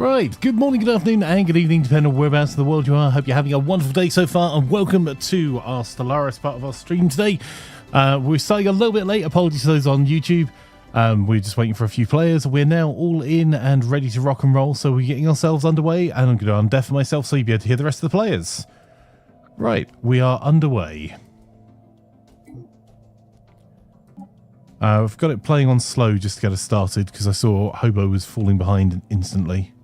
Right, good morning, good afternoon, and good evening, depending on whereabouts in the world you are. I hope you're having a wonderful day so far, and welcome to our Stellaris part of our stream today. We're starting a little bit late, apologies to those on YouTube. We're just waiting for a few players. We're now all in and ready to rock and roll, so we're getting ourselves underway, and I'm going to undeafen myself so you'll be able to hear the rest of the players. Right, we are underway. I've got it playing on slow just to get us started, because I saw Hobo was falling behind instantly.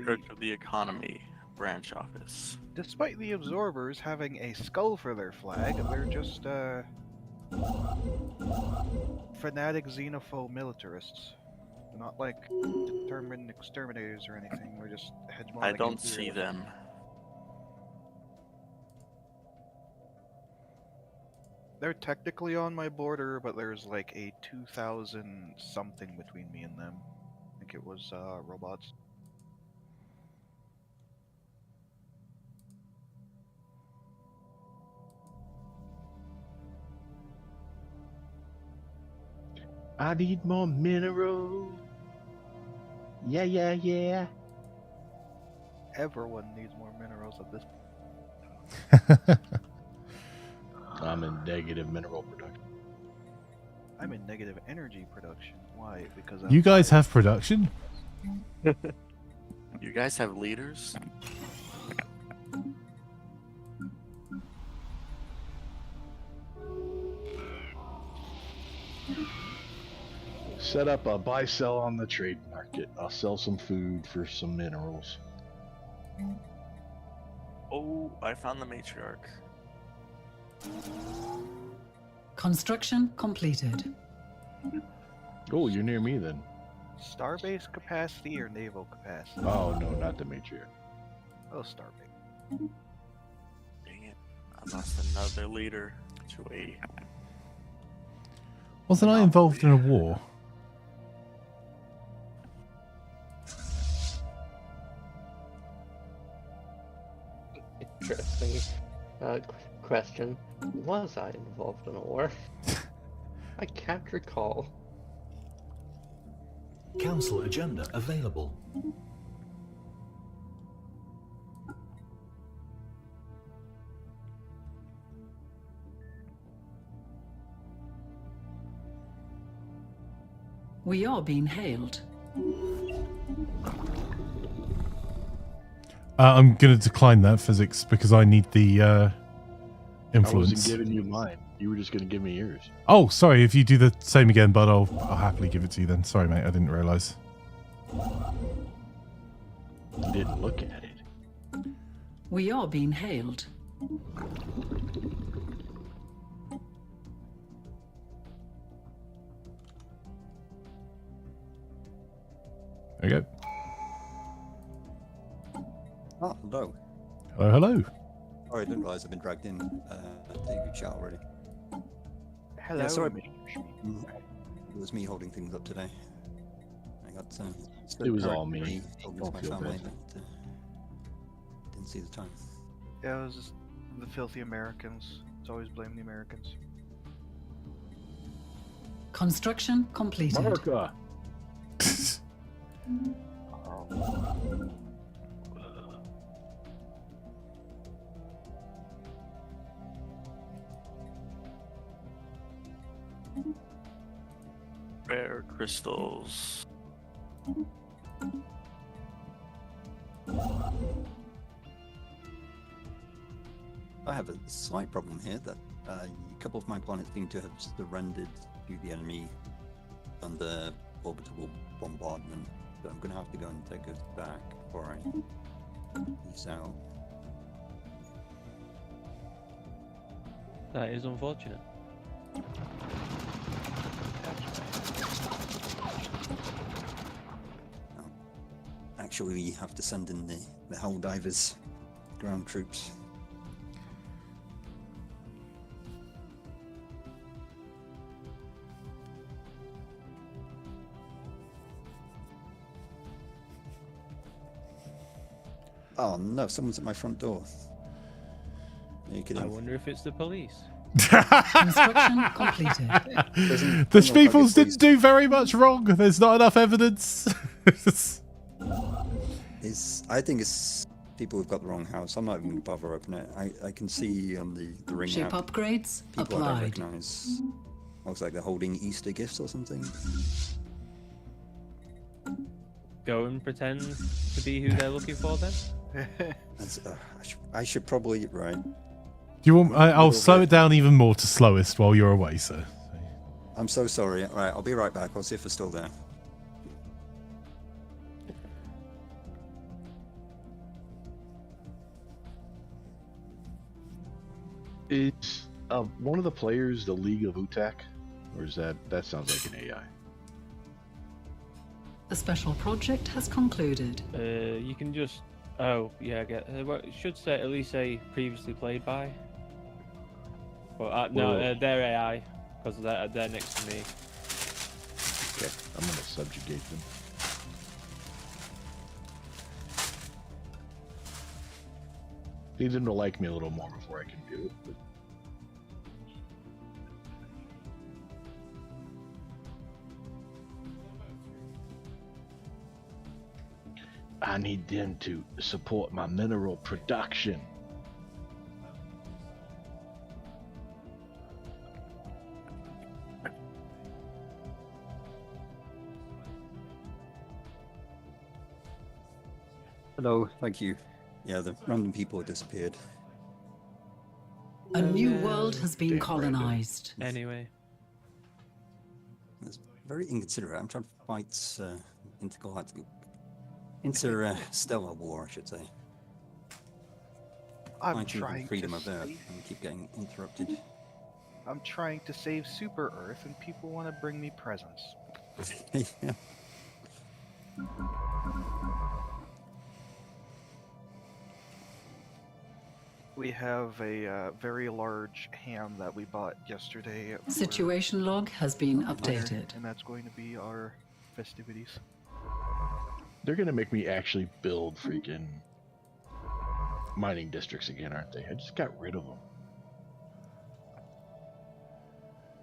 Church of the Economy branch office. Despite the absorbers having a skull for their flag, they're just fanatic xenophobe militarists. They're not like determined exterminators or anything. We're just hegemonic. I don't see them. They're technically on my border, but there's like a 2,000 something between me and them. I think it was robots. I need more minerals. Yeah, yeah, yeah. Everyone needs more minerals at this point. I'm in negative mineral production. I'm in negative energy production. Why? Because You guys have production? You guys have leaders? Set up a buy-sell on the trade market. I'll sell some food for some minerals. Oh, I found the matriarch. Construction completed. Oh, you're near me then. Starbase capacity or naval capacity? Oh, no, not the matriarch. Oh, starbase. Dang it. I lost another leader to a... Wasn't I involved in a war? Interesting question. Was I involved in a war? I can't recall. Council agenda available. We are being hailed. I'm going to decline that physics because I need the influence. I wasn't giving you mine. You were just going to give me yours. Oh, sorry. If you do the same again, bud, I'll happily give it to you then. Sorry, mate. I didn't realise. You didn't look at it. We are being hailed. There you go. Oh, hello. Hello, hello. Sorry, I didn't realise I've been dragged in to your chat already. Hello. Yeah, sorry. It was me holding things up today. I got It was all me. Talking Don't to my feel family, bad. but didn't see the time. Yeah, it was just the filthy Americans. It's always blame the Americans. Construction completed. America! Rare crystals. I have a slight problem here that a couple of my planets seem to have surrendered to the enemy under orbital bombardment. So I'm going to have to go and take us back before I peace out. That is unfortunate. Actually, we have to send in the Hell Divers ground troops. Oh no, someone's at my front door. Are you kidding? I wonder if it's the police. Construction completed. The Speeples didn't do very much wrong. There's not enough evidence. I think it's people who've got the wrong house. I'm not even going to bother opening it. I can see on the ring Ship map upgrades people I don't applied. recognise. Looks like they're holding Easter gifts or something. Go and pretend to be who they're looking for then? I should probably right. Do you want? I'll slow it down even more to slowest while you're away, sir. I'm so sorry. All right, I'll be right back. I'll see if they're still there. Is one of the players the League of Utak? Or is that sounds like an AI? The special project has concluded. You can just. Oh, yeah, well, it should say at least say previously played by. But no, they're AI because they're next to me. Okay, I'm gonna subjugate them. Need them to like me a little more before I can do it. But... I need them to support my mineral production. Hello, thank you. Yeah, the random people have disappeared. A new world has been colonized. Anyway. That's very inconsiderate. I'm trying to fight interstellar war, I should say. I'm Fighting for trying freedom to of Earth, save, and keep getting interrupted. I'm trying to save Super Earth, and people want to bring me presents. Yeah. We have a very large ham that we bought yesterday. for Situation log has been dinner, updated. and that's going to be our festivities. They're gonna make me actually build freaking mining districts again, aren't they? I just got rid of them.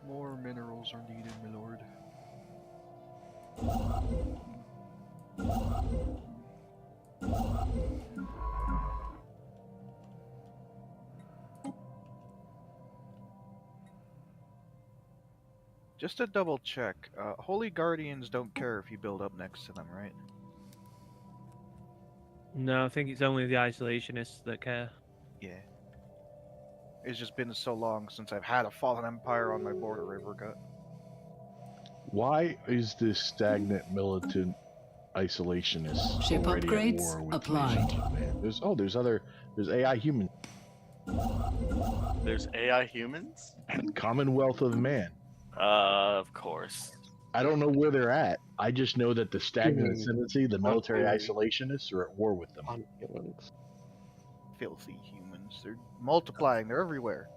More minerals are needed, my lord. Just to double check, Holy Guardians don't care if you build up next to them, right? No, I think it's only the isolationists that care. Yeah. It's just been so long since I've had a fallen empire on my border, I forgot. Why is this stagnant militant isolationist Ship already upgrades at war with applied. nations of man? There's AI human. There's AI humans? Commonwealth of Man. Of course. I don't know where they're at. I just know that the stagnant ascendancy, the military isolationists, are at war with them. Filthy humans. They're multiplying, they're everywhere.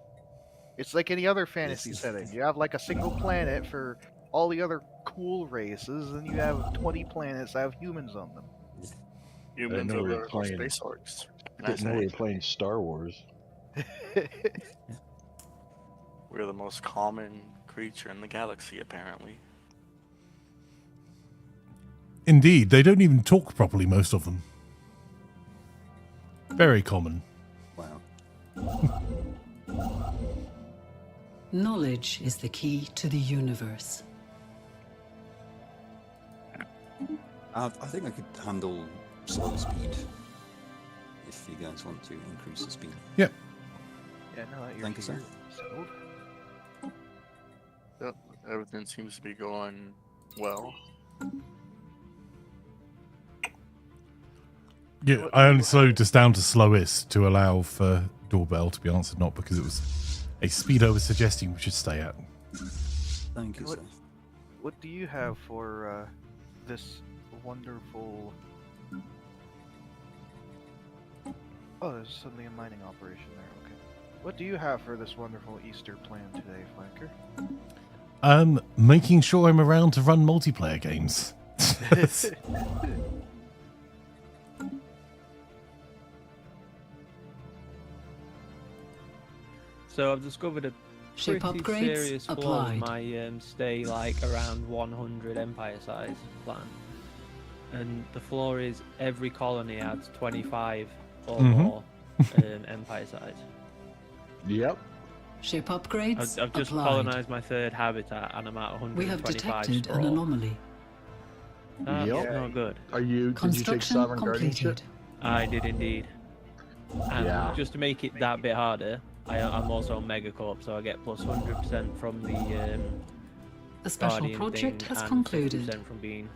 It's like any other fantasy setting. You have like a single planet for all the other cool races, and you have 20 planets that have humans on them. Humans know are we were the playing- space orcs. I didn't know we were playing Star Wars. We're the most common creature in the galaxy, apparently. Indeed, they don't even talk properly, most of them. Very common. Wow. Knowledge is the key to the universe. I think I could handle slow speed if you guys want to increase the speed. Yep. Yeah, no, that you're Thank you, sir. here, settled. Yep, everything seems to be going well. Yeah, I only slowed us down to slowest to allow for doorbell to be answered, not because it was a speed I was suggesting we should stay at. Thank you, What- sir. What do you have for this wonderful... Oh, there's suddenly a mining operation there, okay. What do you have for this wonderful Easter plan today, Flanker? Making sure I'm around to run multiplayer games. So I've discovered Ship pretty upgrades serious flaw with applied. my stay like around 100 empire size plan. And the flaw is every colony adds 25 or more empire size. Yep. Ship upgrades I've just applied. colonized my third habitat and I'm at 125 We have detected an sprawl. anomaly. That's Yep. not good. Did you take Construction sovereign completed. guardianship? I did indeed. And Yeah. just to make it that bit harder, I'm also on Megacorp, so I get plus 100% from the The special Guardian project thing has and concluded. 50% from being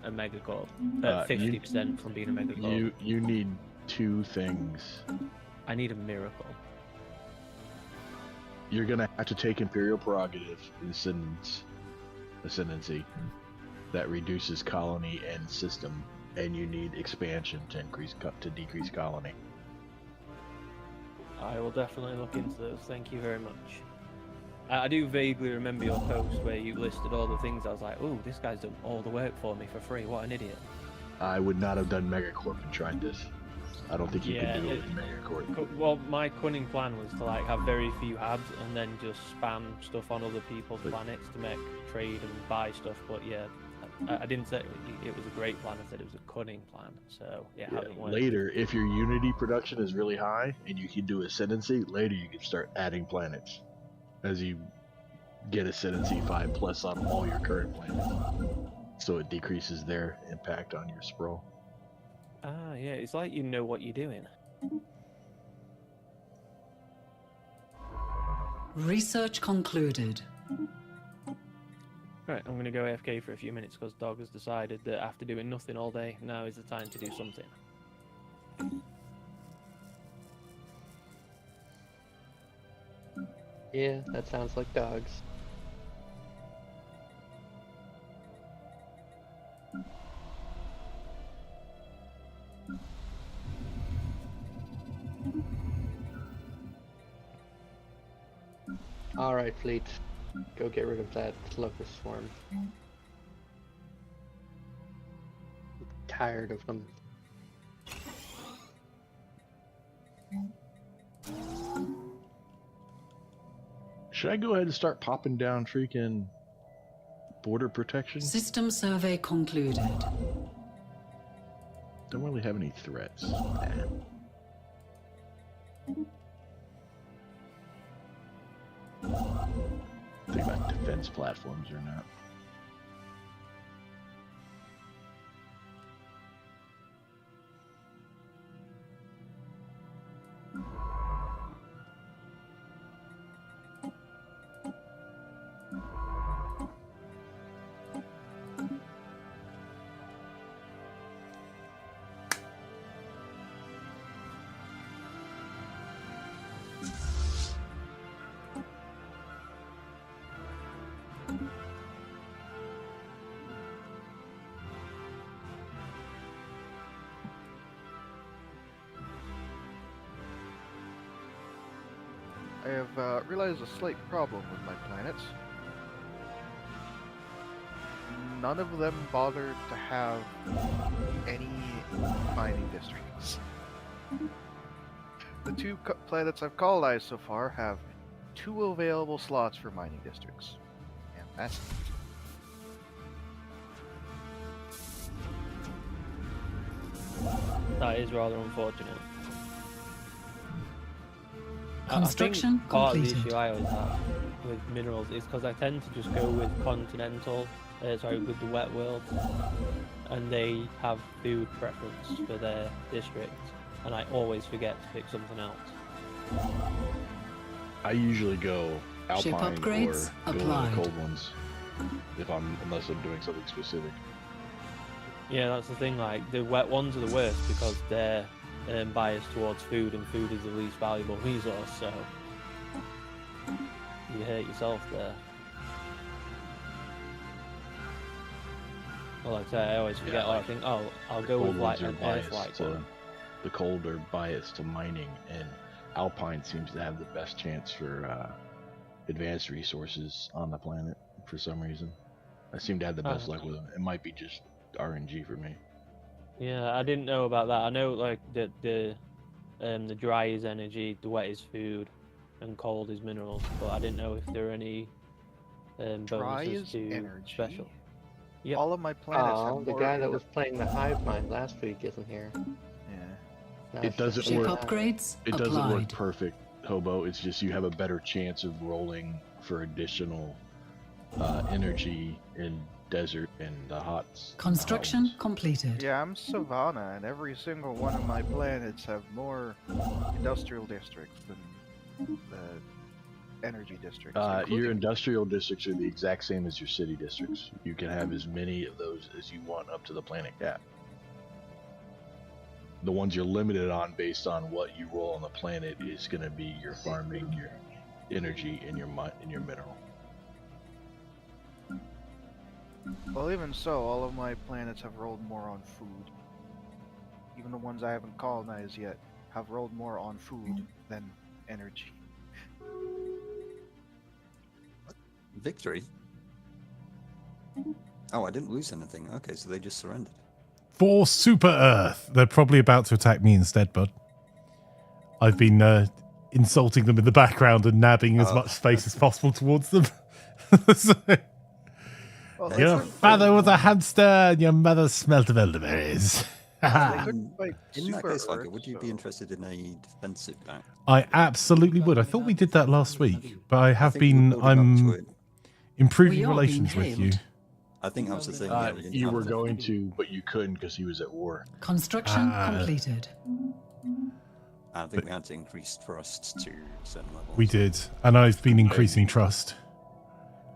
a Megacorp. You- 50% from being a Megacorp. You need two things. I need a miracle. You're gonna have to take Imperial Prerogative Ascendancy that reduces colony and system, and you need expansion to decrease colony. I will definitely look into those. Thank you very much. I do vaguely remember your post where you listed all the things. I was like, "Ooh, this guy's done all the work for me for free. What an idiot!" I would not have done Megacorp and tried this. I don't think you Yeah, can do it it- with Megacorp. Well, my cunning plan was to like have very few habs and then just spam stuff on other people's planets to make trade and buy stuff. But yeah, I didn't say it was a great plan. I said it was a cunning plan. So yeah, it hasn't worked. Later, if your Unity production is really high and you can do Ascendancy, later you can start adding planets as you get Ascendancy 5+ on all your current planets. So it decreases their impact on your sprawl. Ah, yeah, it's like you know what you're doing. Research concluded. Right, I'm gonna go AFK for a few minutes because Dog has decided that after doing nothing all day, now is the time to do something. Yeah, that sounds like dogs. Alright, fleet. Go get rid of that locust swarm. Tired of them. Should I go ahead and start popping down freaking border protection? System survey concluded. Don't really have any threats. Think about defense platforms or not. I have realized a slight problem with my planets. None of them bothered to have any mining districts. The two planets I've colonized so far have 2 available slots for mining districts. And that's it. That is rather unfortunate. Construction I think part of the completed. issue I always have with minerals is because I tend to just go with continental, with the wet world, and they have food preference for their district, and I always forget to pick something else. I usually go Ship Alpine upgrades or go to applied. the cold ones unless I'm doing something specific. Yeah, that's the thing. Like the wet ones are the worst because they're biased towards food, and food is the least valuable resource. So you hurt yourself there. Well, like I say, I always forget. Yeah, I think, oh, I'll go with Cold like ones an are Earth-like biased to one. the cold are biased to mining, and Alpine seems to have the best chance for advanced resources on the planet for some reason. I seem to have the best luck with them. It might be just RNG for me. Yeah, I didn't know about that. I know like the dry is energy, the wet is food, and cold is minerals. But I didn't know if there were any Dry bonuses is to energy. special. Yep. All of my planets Oh, have the more guy that was playing the hive mind last week isn't here. Yeah. Now It it's doesn't just Ship work. upgrades It doesn't work applied. perfect, Hobo. It's just you have a better chance of rolling for additional energy in desert and the hots. Construction completed. Yeah, I'm Savannah, and every single one of my planets have more industrial districts than the energy districts. Your including- industrial districts are the exact same as your city districts. You can have as many of those as you want up to the planet cap. The ones you're limited on based on what you roll on the planet is going to be your farming, your energy, and your mineral. Well, even so, all of my planets have rolled more on food. Even the ones I haven't colonized yet have rolled more on food than energy. Victory? Oh, I didn't lose anything. Okay, so they just surrendered. For Super Earth. They're probably about to attack me instead, bud. I've been insulting them in the background and nabbing as much space as possible towards them. So, Well, your father was a hamster and your mother smelt of elderberries. they In couldn't fight in that Super case, Funker, Earth, would you be so- interested in a defensive back? I absolutely would. I thought we did that last week, but I have think we were been. building up to I'm it. improving We are relations being with you. hailed. I think that was the thing. Yeah, we didn't You have were the- going to, but you couldn't because he was at war. Construction completed. I think we had to increase trust to certain levels. We did, and I've been increasing trust.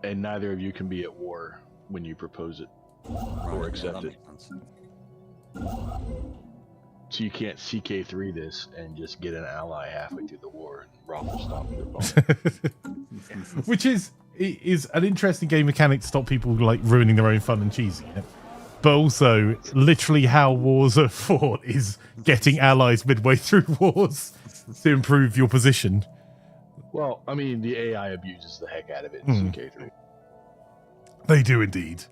And neither of you can be at war when you propose it Right, or yeah, accept that it. makes sense. So you can't CK3 this and just get an ally halfway through the war and raffle stomp your opponent. Which is an interesting game mechanic to stop people like ruining their own fun and cheesing it. But also, literally how wars are fought is getting allies midway through wars to improve your position. Well, I mean, the AI abuses the heck out of it in CK3. They do indeed.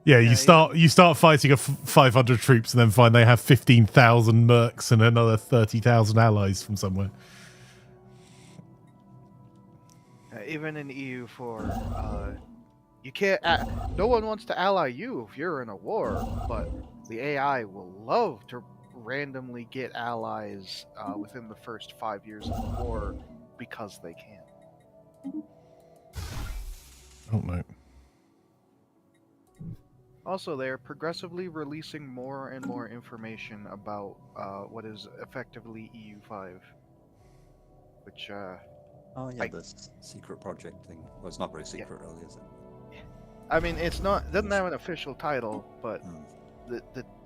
Yeah, you start fighting 500 troops and then find they have 15,000 mercs and another 30,000 allies from somewhere. Even in EU4, you can't. No one wants to ally you if you're in a war, but the AI will love to randomly get allies within the first 5 years of the war because they can. Oh no. Also, they are progressively releasing more and more information about what is effectively EU5, which Oh yeah, the secret project thing. Well, it's not very secret, really, is it? I mean, it's not doesn't have an official title, but Hmm.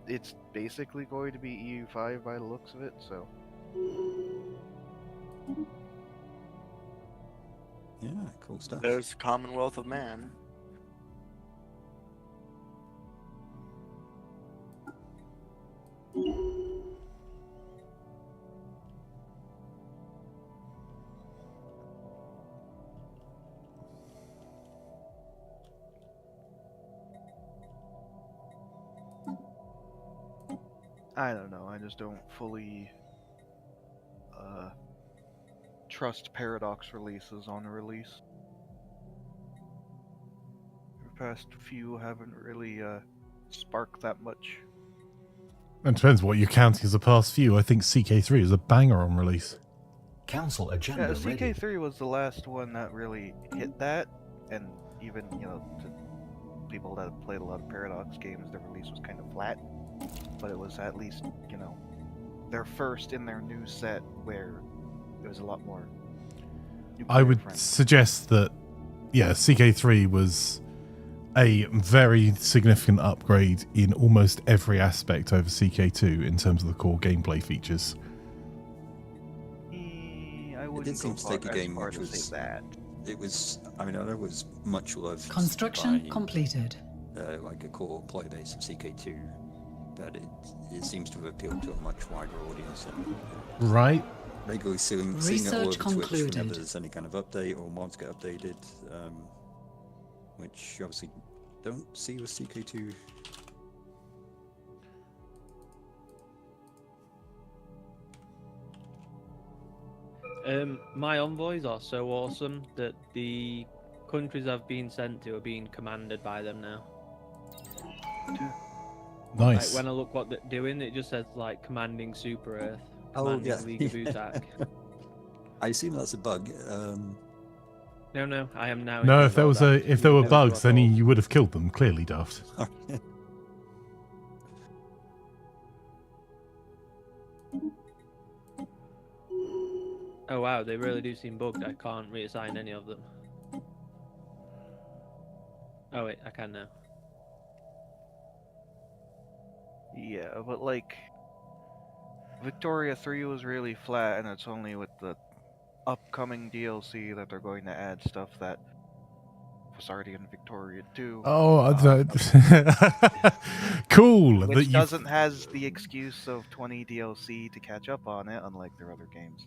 it's basically going to be EU5 by the looks of it. So Yeah, cool stuff. There's Commonwealth of Man. I don't know. I just don't fully trust Paradox releases on release. The past few haven't really sparked that much. It depends what you're counting as a past few. I think CK3 is a banger on release. Council agenda Yeah, ready. CK3 was the last one that really hit that, and even to people that have played a lot of Paradox games, the release was kind of flat, but it was at least their first in their new set where there was a lot more. I would friendly. suggest that, yeah, CK3 was a very significant upgrade in almost every aspect over CK2 in terms of the core gameplay features. I wouldn't did seem go to take a as game far which to say was- that. It was. I mean, I know it was much loved. Construction by, completed. like a core player base of CK2, but it seems to have appealed to a much wider audience. And Right? regularly seeing it all over Research Twitch whenever concluded. there's any kind of update or mods get updated, which you obviously don't see with CK2. My envoys are so awesome that the countries I've been sent to are being commanded by them now. Nice. Like, when I look what they're doing, it just says like commanding Super Earth, Oh, commanding yeah. League of Utak. I assume that's a bug. No, I am now. No, in if there was Embark. if there were Never do I bugs, then call. you would have killed them. Clearly, Daft. Oh wow, they really do seem bugged. I can't reassign any of them. Oh wait, I can now. Yeah, but like Victoria 3 was really flat, and it's only with the upcoming DLC that they're going to add stuff that was already in Victoria 2. Oh, cool. Which that doesn't has the excuse of 20 DLC to catch up on it, unlike their other games.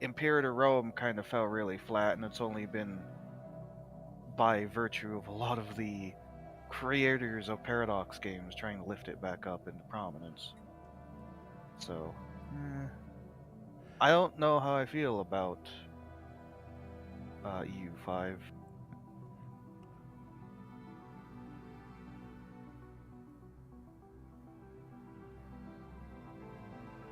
Imperator Rome kind of fell really flat, and it's only been by virtue of a lot of the creators of Paradox games trying to lift it back up into prominence. So, I don't know how I feel about EU5.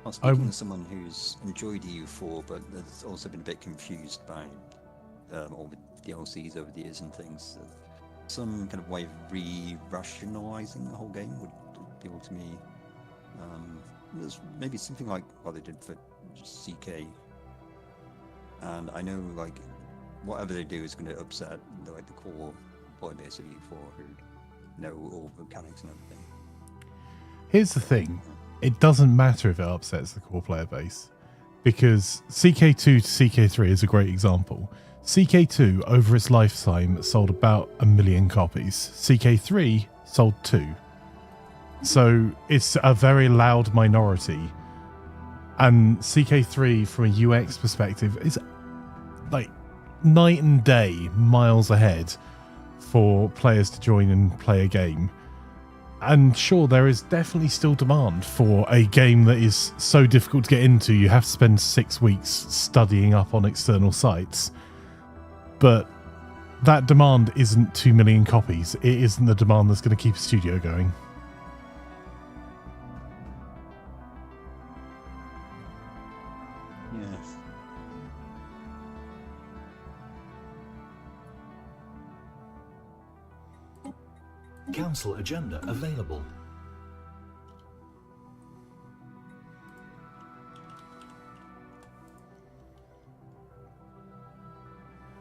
Well, speaking as someone who's enjoyed EU4, but has also been a bit confused by all the DLCs over the years and things, some kind of way of re-rationalizing the whole game would appeal to me. There's maybe something like what they did for CK, and I know like whatever they do is going to upset the core player base of EU4 who know all the mechanics and everything. Here's the thing. It doesn't matter if it upsets the core player base, because CK2 to CK3 is a great example. CK2, over its lifetime, sold about 1 million copies. CK3 sold 2. So it's a very loud minority. And CK3, from a UX perspective, is like night and day, miles ahead for players to join and play a game. And sure, there is definitely still demand for a game that is so difficult to get into, you have to spend 6 weeks studying up on external sites. But that demand isn't 2 million copies. It isn't the demand that's going to keep a studio going. Yes. Council agenda available.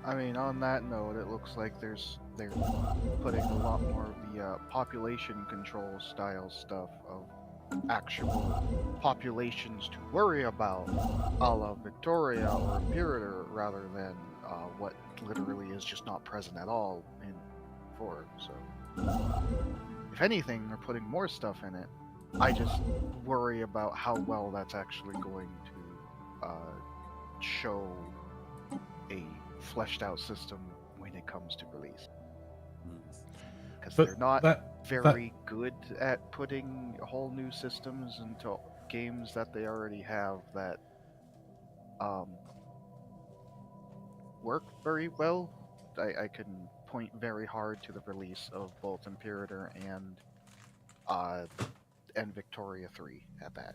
I mean, on that note, it looks like they're putting a lot more of the population control style stuff of actual populations to worry about, a la Victoria or Imperator, rather than what literally is just not present at all in 4. So, if anything, they're putting more stuff in it. I just worry about how well that's actually going to show a fleshed out system when it comes to release, because they're not very good at putting whole new systems into games that they already have that work very well. I can point very hard to the release of both Imperator and Victoria 3 at that.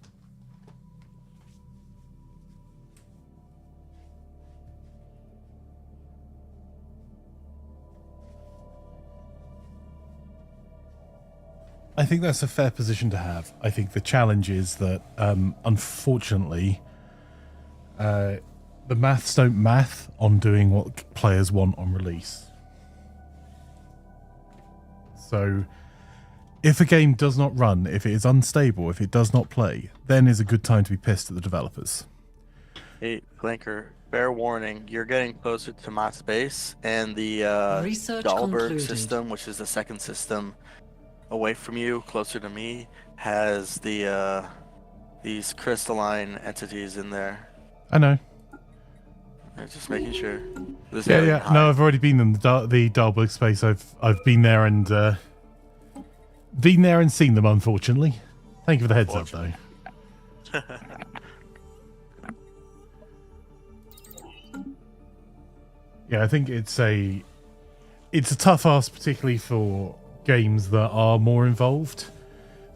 I think that's a fair position to have. I think the challenge is that, unfortunately, the maths don't math on doing what players want on release. So, if a game does not run, if it is unstable, if it does not play, then is a good time to be pissed at the developers. Hey, Flanker, fair warning, you're getting closer to my space, and the Research Dahlberg concluded. system, which is the second system away from you, closer to me, has the these crystalline entities in there. I know. Just making sure. Yeah. No, I've already been in the Dahlberg space. I've been there and seen them, unfortunately. Thank you for the heads up, though. Yeah, I think it's a tough ask, particularly for games that are more involved.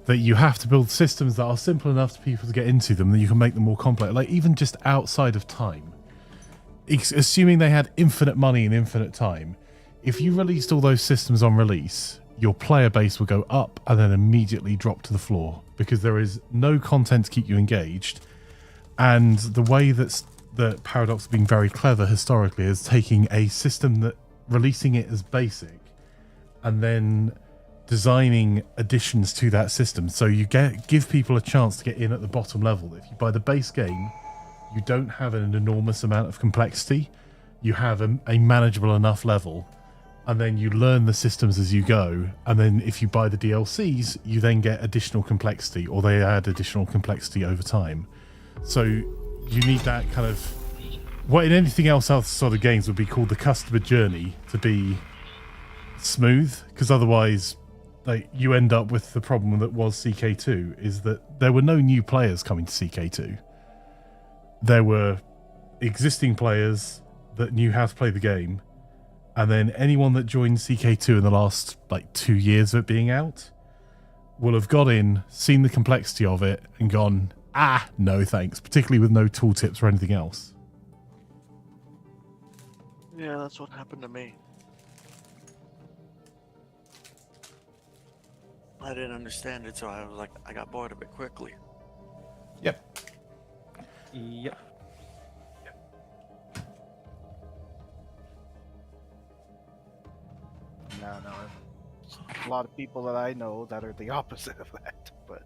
That you have to build systems that are simple enough for people to get into them, that you can make them more complex. Like even just outside of time, assuming they had infinite money and infinite time, if you released all those systems on release, your player base will go up and then immediately drop to the floor because there is no content to keep you engaged. And the way that Paradox has been very clever historically is taking a system that releasing it as basic and then designing additions to that system, so you give people a chance to get in at the bottom level. If you buy the base game, you don't have an enormous amount of complexity. You have a manageable enough level, and then you learn the systems as you go. And then if you buy the DLCs, you then get additional complexity, or they add additional complexity over time. So you need that kind of what in anything else outside of games would be called the customer journey to be smooth, because otherwise you end up with the problem that was CK2, is that there were no new players coming to CK2. There were existing players that knew how to play the game, and then anyone that joined CK2 in the last 2 years of it being out will have got in, seen the complexity of it, and gone, no thanks, particularly with no tooltips or anything else. Yeah, that's what happened to me. I didn't understand it, so I got bored a bit quickly. Yep. Yep. No. A lot of people that I know that are the opposite of that, but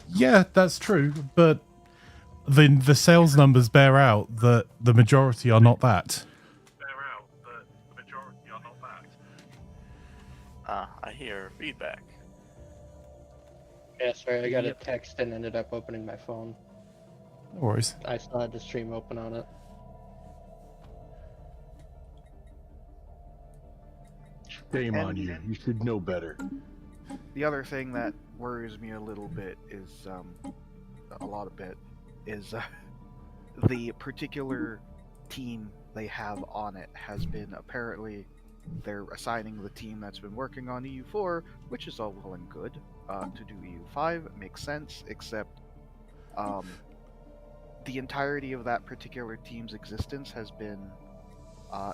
yeah, that's true. But the sales numbers bear out that the majority are not that. I hear feedback. Yeah, sorry, I got a text and ended up opening my phone. No worries. I still had the stream open on it. Shame on you. You should know better. the other thing that worries me a little bit is the particular team they have on it has been apparently they're assigning the team that's been working on EU4, which is all well and good, to do EU5. It makes sense, except the entirety of that particular team's existence has been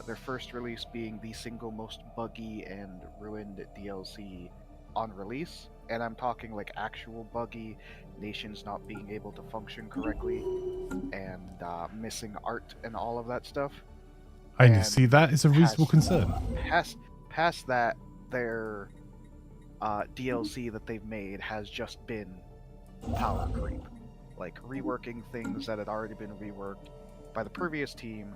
their first release being the single most buggy and ruined DLC on release. And I'm talking like actual buggy, nations not being able to function correctly, and missing art and all of that stuff. I see that is a reasonable concern. Past that, their DLC that they've made has just been power creep. Like reworking things that had already been reworked by the previous team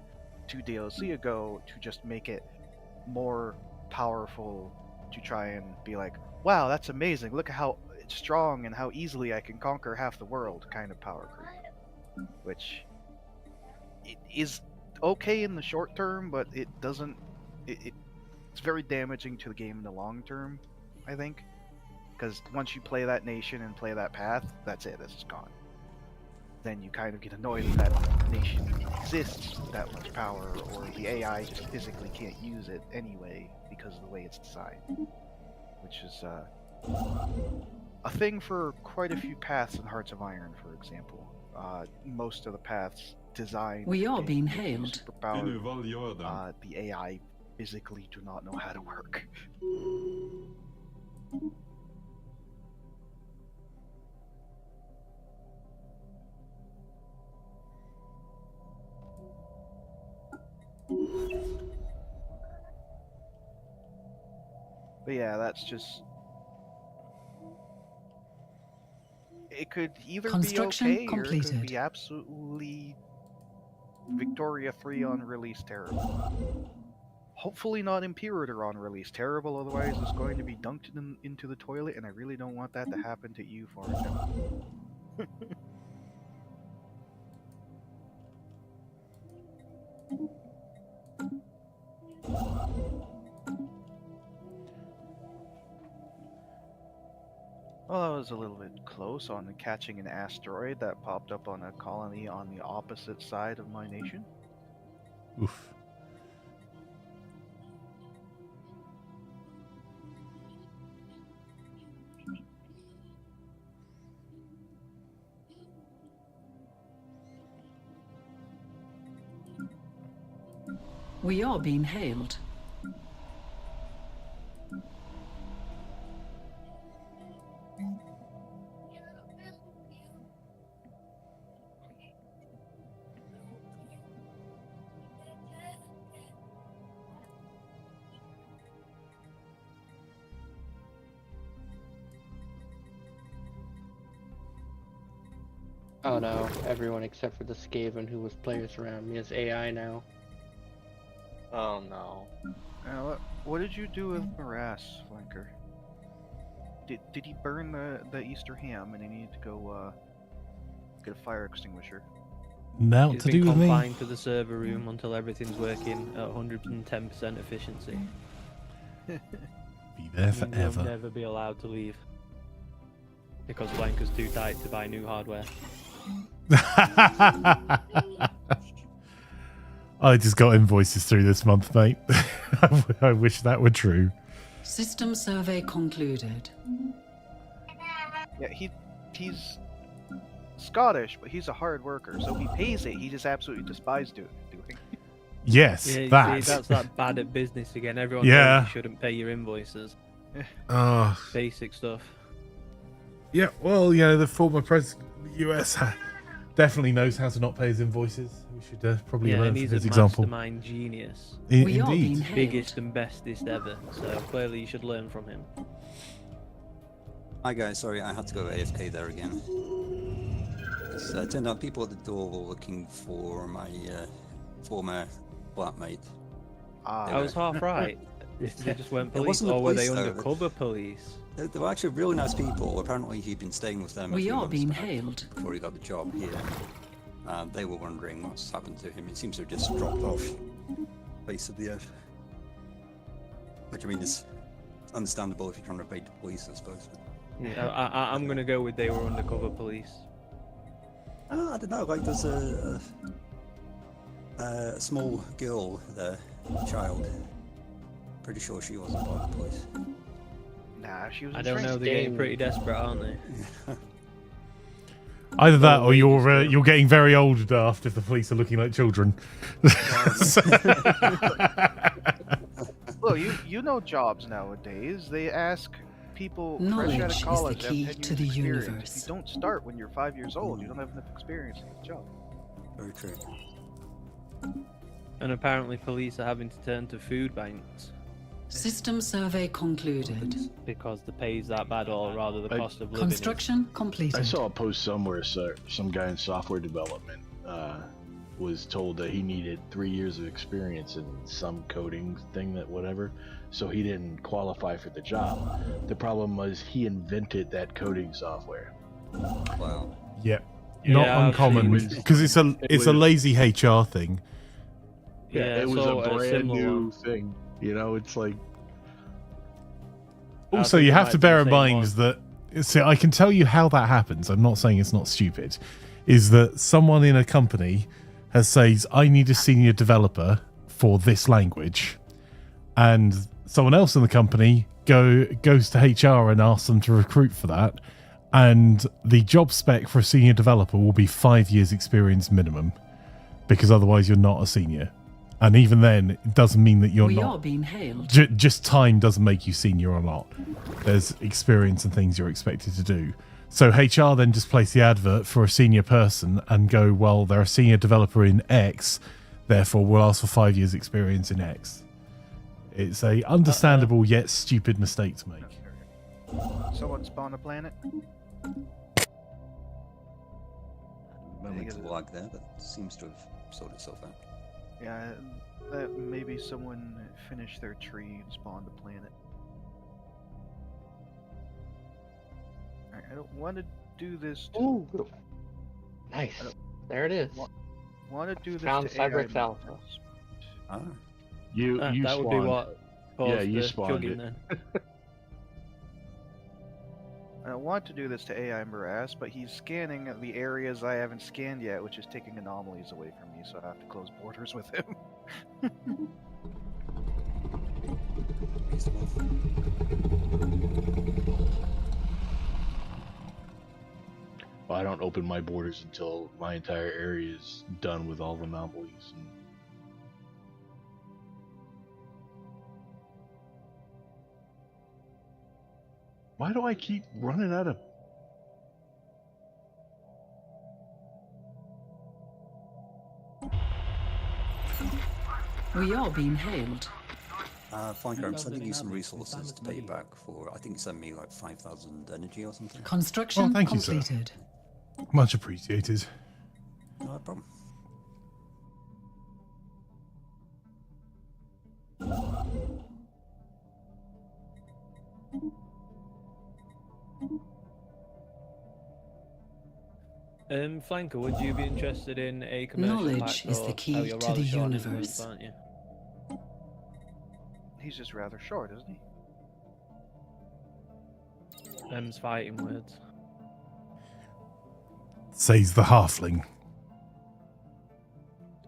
2 DLC ago to just make it more powerful, to try and be like, wow, that's amazing, look at how strong and how easily I can conquer half the world kind of power creep. Which it is okay in the short term, but it doesn't it's very damaging to the game in the long term, I think. Because once you play that nation and play that path, that's it, this is gone. Then you kind of get annoyed that that nation exists with that much power, or the AI just physically can't use it anyway because of the way it's designed. Which is a thing for quite a few paths in Hearts of Iron, for example. Most of the paths designed... We are being hailed. Superpower, the AI physically do not know how to work. But yeah, that's just... It could either be okay, or it could be absolutely Victoria 3 on release terrible. Hopefully not Imperator on release terrible, otherwise it's going to be dunked into the toilet, and I really don't want that to happen to you for now. Well, I was a little bit close on catching an asteroid that popped up on a colony on the opposite side of my nation. Oof. We are being hailed. Oh no, everyone except for the Skaven who was players around me is AI now. Oh no. What did you do with Morass, Flanker? Did he burn the Easter ham and he needed to go get a fire extinguisher? Now He's to been do with me. confined to the server room until everything's working at 110% efficiency. Be there He'll forever. never be allowed to leave. Because Flanker's too tight to buy new hardware. I just got invoices through this month, mate. I wish that were true. System survey concluded. Yeah, he's Scottish, but he's a hard worker, so he pays it. He just absolutely despises doing. Yes, Yeah, that. see, that's that bad at business again. Everyone Yeah. knows you shouldn't pay your invoices. Oh, Basic stuff. yeah. Well, you know, the former president of the US definitely knows how to not pay his invoices. We should probably Yeah, learn and from he's his a example. mastermind genius. We are being Indeed. hailed. Biggest and bestest ever. So clearly you should learn from him. Hi guys, sorry I had to go AFK there again. It turned out people at the door were looking for my former flatmate. I was half right. They just weren't It police, wasn't the or were police, they though. undercover police? They were actually really nice people. Apparently he'd been staying with them a We few are months being back hailed. before he got the job here. They were wondering what's happened to him. It seems to have just dropped off the face of the earth. Which I mean is understandable if you're trying to evade the police, I suppose. Yeah, I'm gonna go with they were undercover police. I don't know, like there's a small girl there, child. Pretty sure she wasn't part of the police. Nah, she was. I don't know, they're getting pretty desperate, aren't they? Either that, or you're getting very old, Daft, if the police are looking like children. Well, you know jobs nowadays. They ask people fresh Knowledge out is of the college key have 10 to years the experience. universe. If you don't start when you're 5 years old, you don't have enough experience to get a job. Very true. And apparently police are having to turn to food banks System survey concluded. because the pay's that bad, or rather the cost of living. Construction completed. I saw a post somewhere, some guy in software development was told that he needed 3 years of experience in some coding thing, that whatever, so he didn't qualify for the job. The problem was he invented that coding software. Wow. Yep. Yeah, Not I've uncommon, seen- because it's a was- lazy HR thing. Yeah, it was so a brand similar new one. thing. You know, it's like Also, think you it have might to be the bear in same mind one. that. See, I can tell you how that happens. I'm not saying it's not stupid. Is that someone in a company says, I need a senior developer for this language, and someone else in the company goes to HR and asks them to recruit for that, and the job spec for a senior developer will be 5 years experience minimum, because otherwise you're not a senior. And even then, it doesn't mean that you're We not. are being hailed. Just time doesn't make you senior or not. There's experience and things you're expected to do. So HR then just place the advert for a senior person and go, well, they're a senior developer in X, therefore we'll ask for 5 years experience in X. It's a understandable yet stupid mistake to make. Someone spawn a planet? Moment of lag there, but seems to have sorted itself out. Yeah, maybe someone finished their tree and spawned a planet. Alright, I don't want to do this to... Ooh, nice. There it is. Want to do this Found to AI Cyberx Alpha. models. Ah. you That would be spawned. what caused Yeah, you the spawned chugging it. then. I want to do this to AI Morass, but he's scanning the areas I haven't scanned yet, which is taking anomalies away from me, so I have to close borders with him. Well, I don't open my borders until my entire area is done with all the anomalies. And... Why do I keep running out of... We are being hailed. Flanker, I'm sending you some resources to pay you back for, I think you sent me like 5,000 energy or something. Construction Oh, thank you, sir. completed. Much appreciated. No problem. Flanker, would you be interested in a commercial Knowledge pact, is or- the key oh, you're to rather the short on universe. influence, aren't you? He's just rather short, isn't he? Them's fighting words. Says the halfling.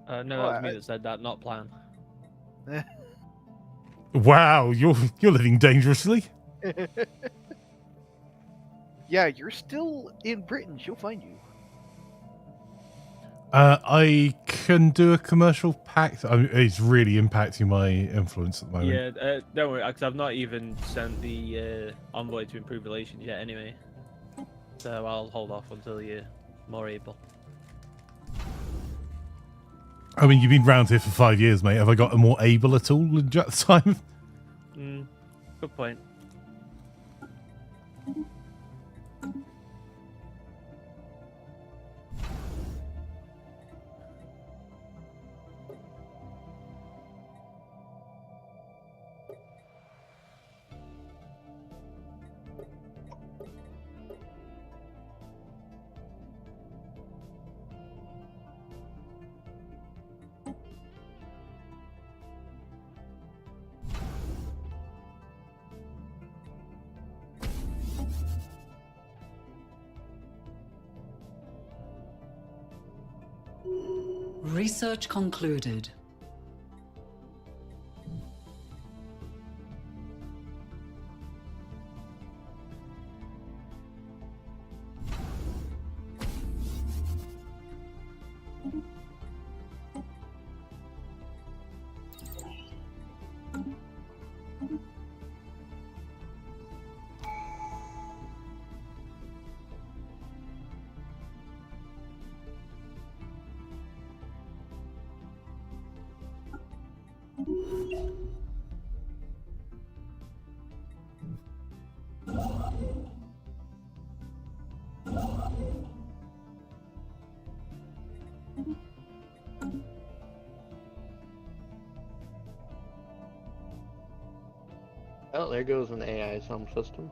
No, that Oh, was me that said that, not plan. Wow, you're living dangerously. Yeah, you're still in Britain. She'll find you. I can do a commercial pact. I mean, it's really impacting my influence at the moment. Yeah, don't worry, because I've not even sent the envoy to improve relations yet anyway. So I'll hold off until you're more able. I mean, you've been round here for 5 years, mate. Have I got a more able at all in that time? Good point. Research concluded. Oh, there goes an AI some system.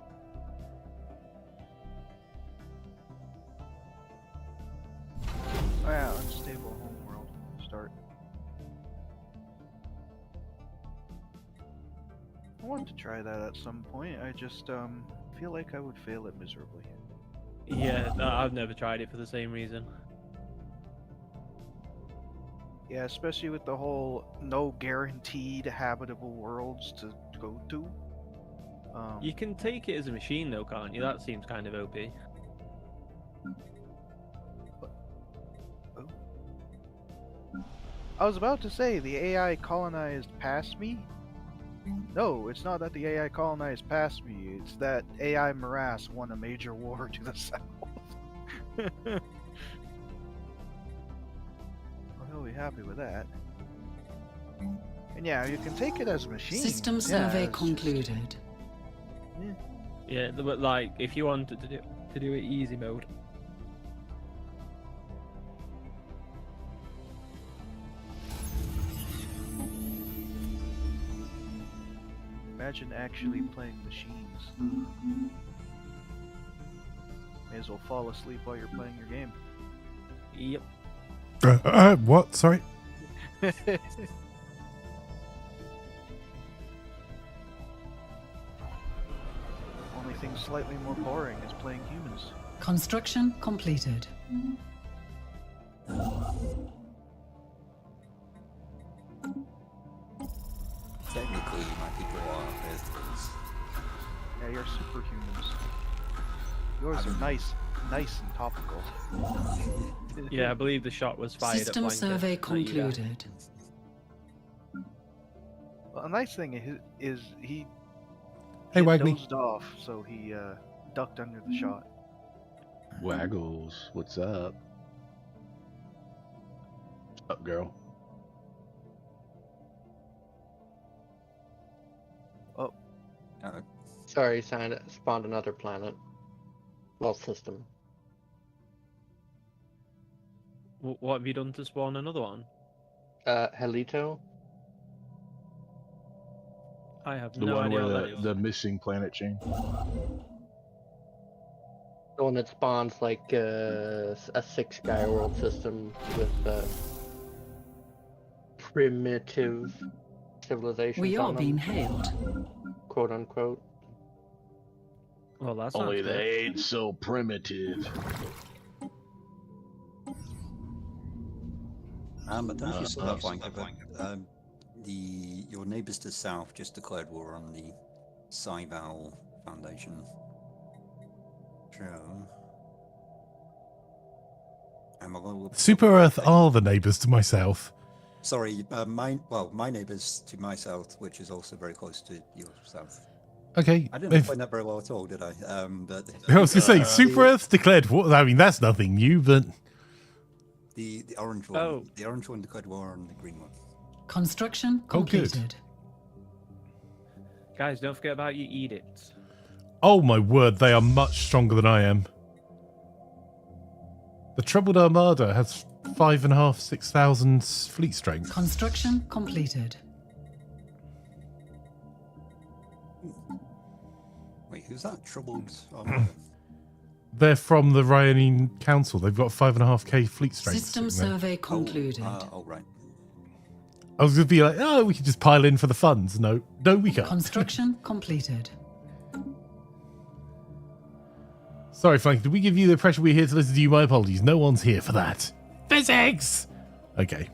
Oh yeah, unstable homeworld. Start. I want to try that at some point. I just feel like I would fail it miserably. Yeah, no, I've never tried it for the same reason. Yeah, especially with the whole no guaranteed habitable worlds to go to. You can take it as a machine though, can't you? That seems kind of OP. I was about to say the AI colonized past me. No, it's not that the AI colonized past me. It's that AI Morass won a major war to the south. Well, he'll be happy with that. And yeah, you can take it as a machine. System Yeah, survey it's just- concluded. Yeah, but like, if you wanted to do it easy mode, Imagine actually playing machines. May as well fall asleep while you're playing your game. yep. What? Sorry. Only anything slightly more boring is playing humans. Construction completed. Technically, my people are Earthlings. Yeah, you're superhumans. Yours are nice and topical. Yeah, I believe the shot was fired System at Flanker, survey not you guys. concluded. Well, a nice thing is he Hey, had Waggy. dozed off, so he ducked under the shot. Waggles, what's up? Up, girl. Sorry, spawned another planet. Well, system. What have you done to spawn another one? Helito. I have The no one idea where what that is. the missing planet chain. The one that spawns like a 6-sky world system with primitive civilizations We are on being them, hailed. quote unquote. Well, that's Only they ain't so primitive. But don't you say that, Flanker, but your neighbours to the south just declared war on the Cyval Foundation. So, Super Earth are the neighbours to my south. sorry, my neighbours to my south, which is also very close to your south. Okay. I didn't explain that very well at all, did I? But I was going to say, Super Earth declared war. I mean, that's nothing new, but... the orange one. Oh. The orange one declared war on the green one. Construction Oh, good. completed. Guys, don't forget about your edicts. Oh my word, they are much stronger than I am. The Troubled Armada has 5,500, 6,000 fleet strength. Construction completed. Wait, who's that? Troubled Armada? They're from the Ryanine Council. They've got 5.5k fleet strength. System sitting there. survey concluded. Oh, right. I was going to be like, oh, we could just pile in for the funds. No, we can't. Construction completed. Sorry, Frank, did we give you the impression we're here to listen to you? My apologies. No one's here for that. Physics! Okay.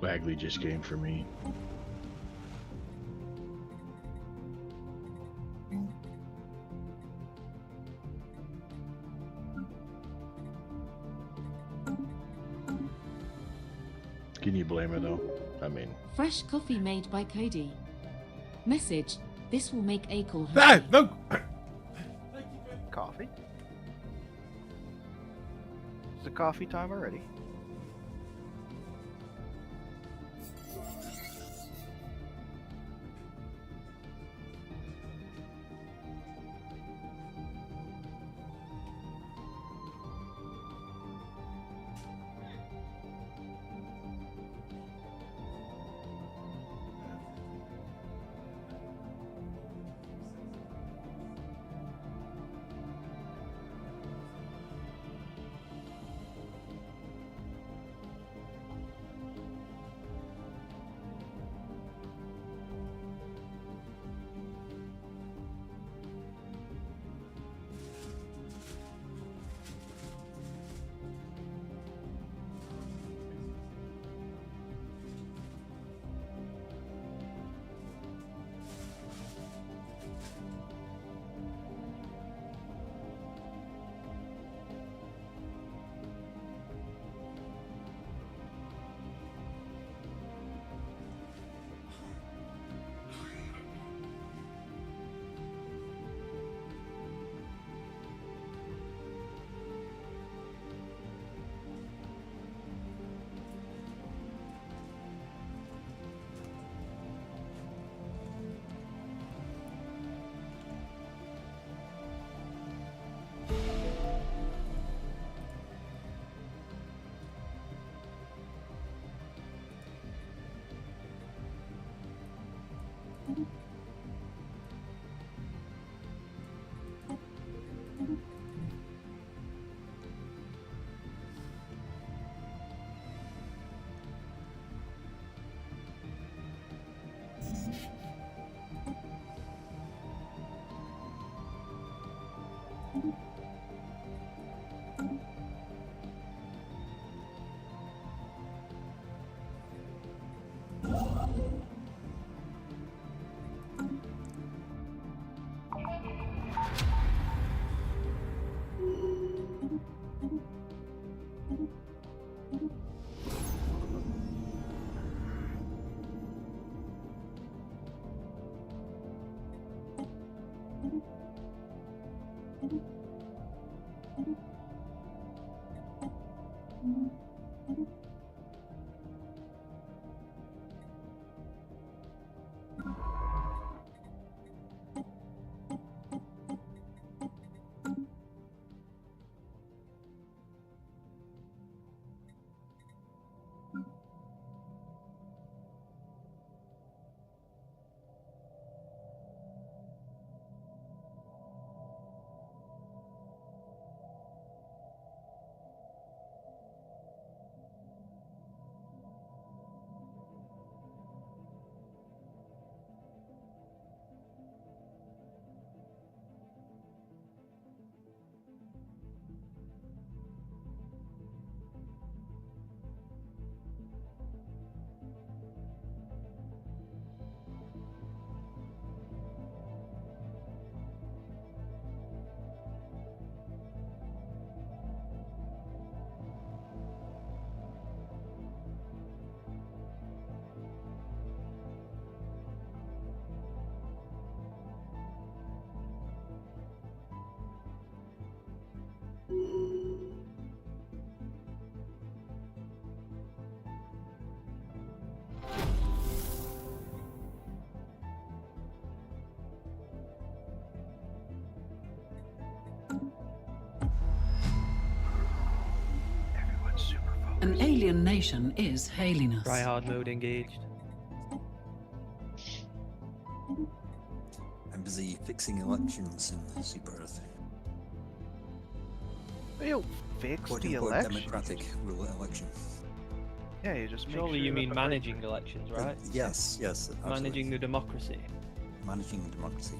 Bagley just came for me. Can you blame her though? I mean, Fresh coffee made by Cody. Message: this will make Akel Ah, happy. no! Coffee? Is it coffee time already? An alien nation is hailing us. Try hard mode engaged. I'm busy fixing elections in Super Earth. You'll fix Quote the unquote election. democratic rule election. Yeah, you just make Surely sure you that mean the managing elections, right? Yes, yes. Absolutely. Managing the democracy. Managing democracy.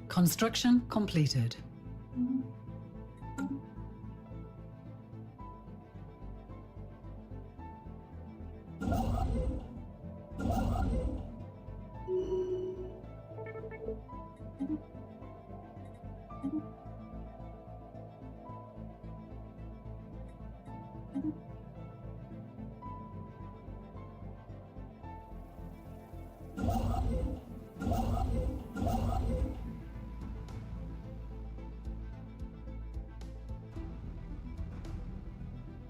Construction completed.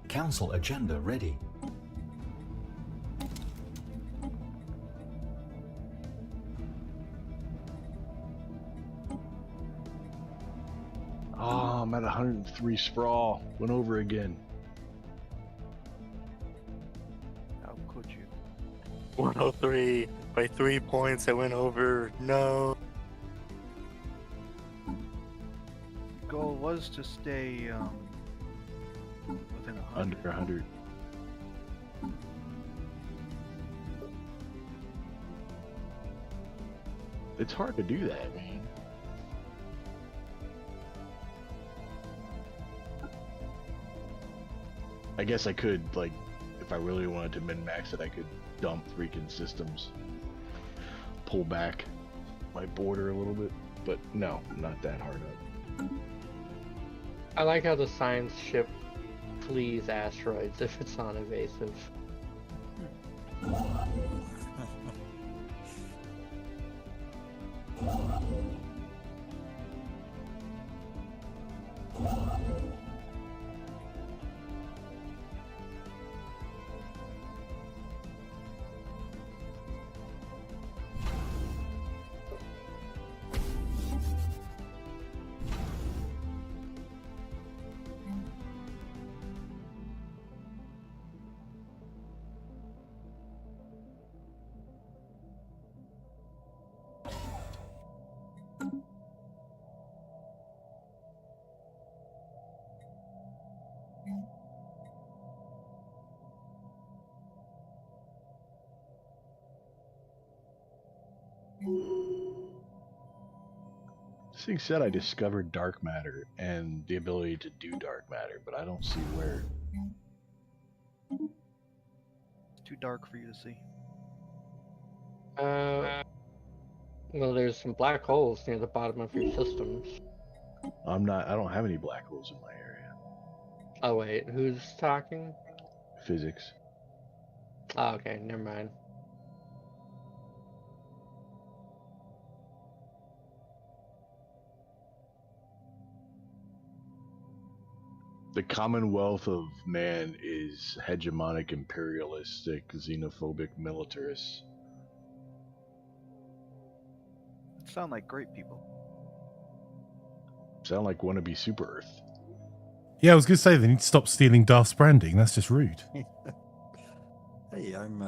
Council agenda ready. Oh, I'm at 103 sprawl. Went over again. How could you? 103 by 3 points. I went over. No. Goal was to stay within 100. Under 100. It's hard to do that, man. I guess I could, like, if I really wanted to min-max it, I could dump freaking systems, pull back my border a little bit, but no, not that hard up. I like how the science ship flees asteroids if it's non-invasive. This thing said I discovered dark matter and the ability to do dark matter, but I don't see where. It's too dark for you to see. Well, there's some black holes near the bottom of your systems. I don't have any black holes in my area. Oh wait, who's talking? Physics. Oh, okay, never mind. The Commonwealth of Man is hegemonic, imperialistic, xenophobic, militarist. Sound like great people. Sound like wannabe Super Earth. Yeah, I was going to say they need to stop stealing Darth's branding. That's just rude. Hey, I'm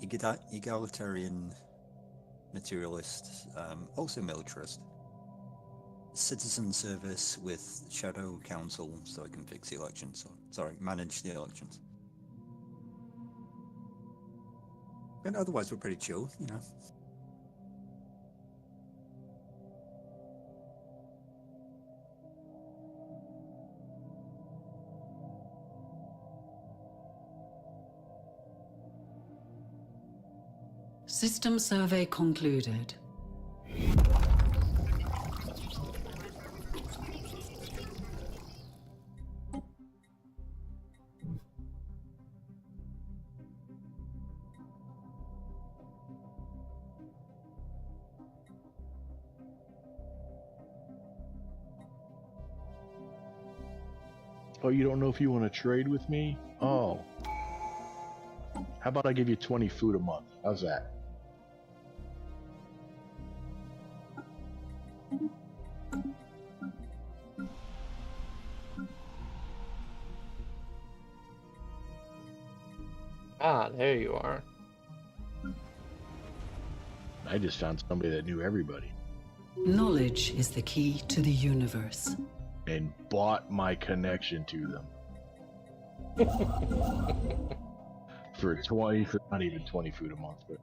egalitarian materialist, also militarist. Citizen service with Shadow Council, so I can fix the elections. Sorry, manage the elections. And otherwise, we're pretty chill, you know. System survey concluded. Oh, you don't know if you want to trade with me? Oh. How about I give you 20 food a month? How's that? Ah, there you are. I just found somebody that knew everybody. Knowledge is the key to the universe. And bought my connection to them. for not even 20 food a month, but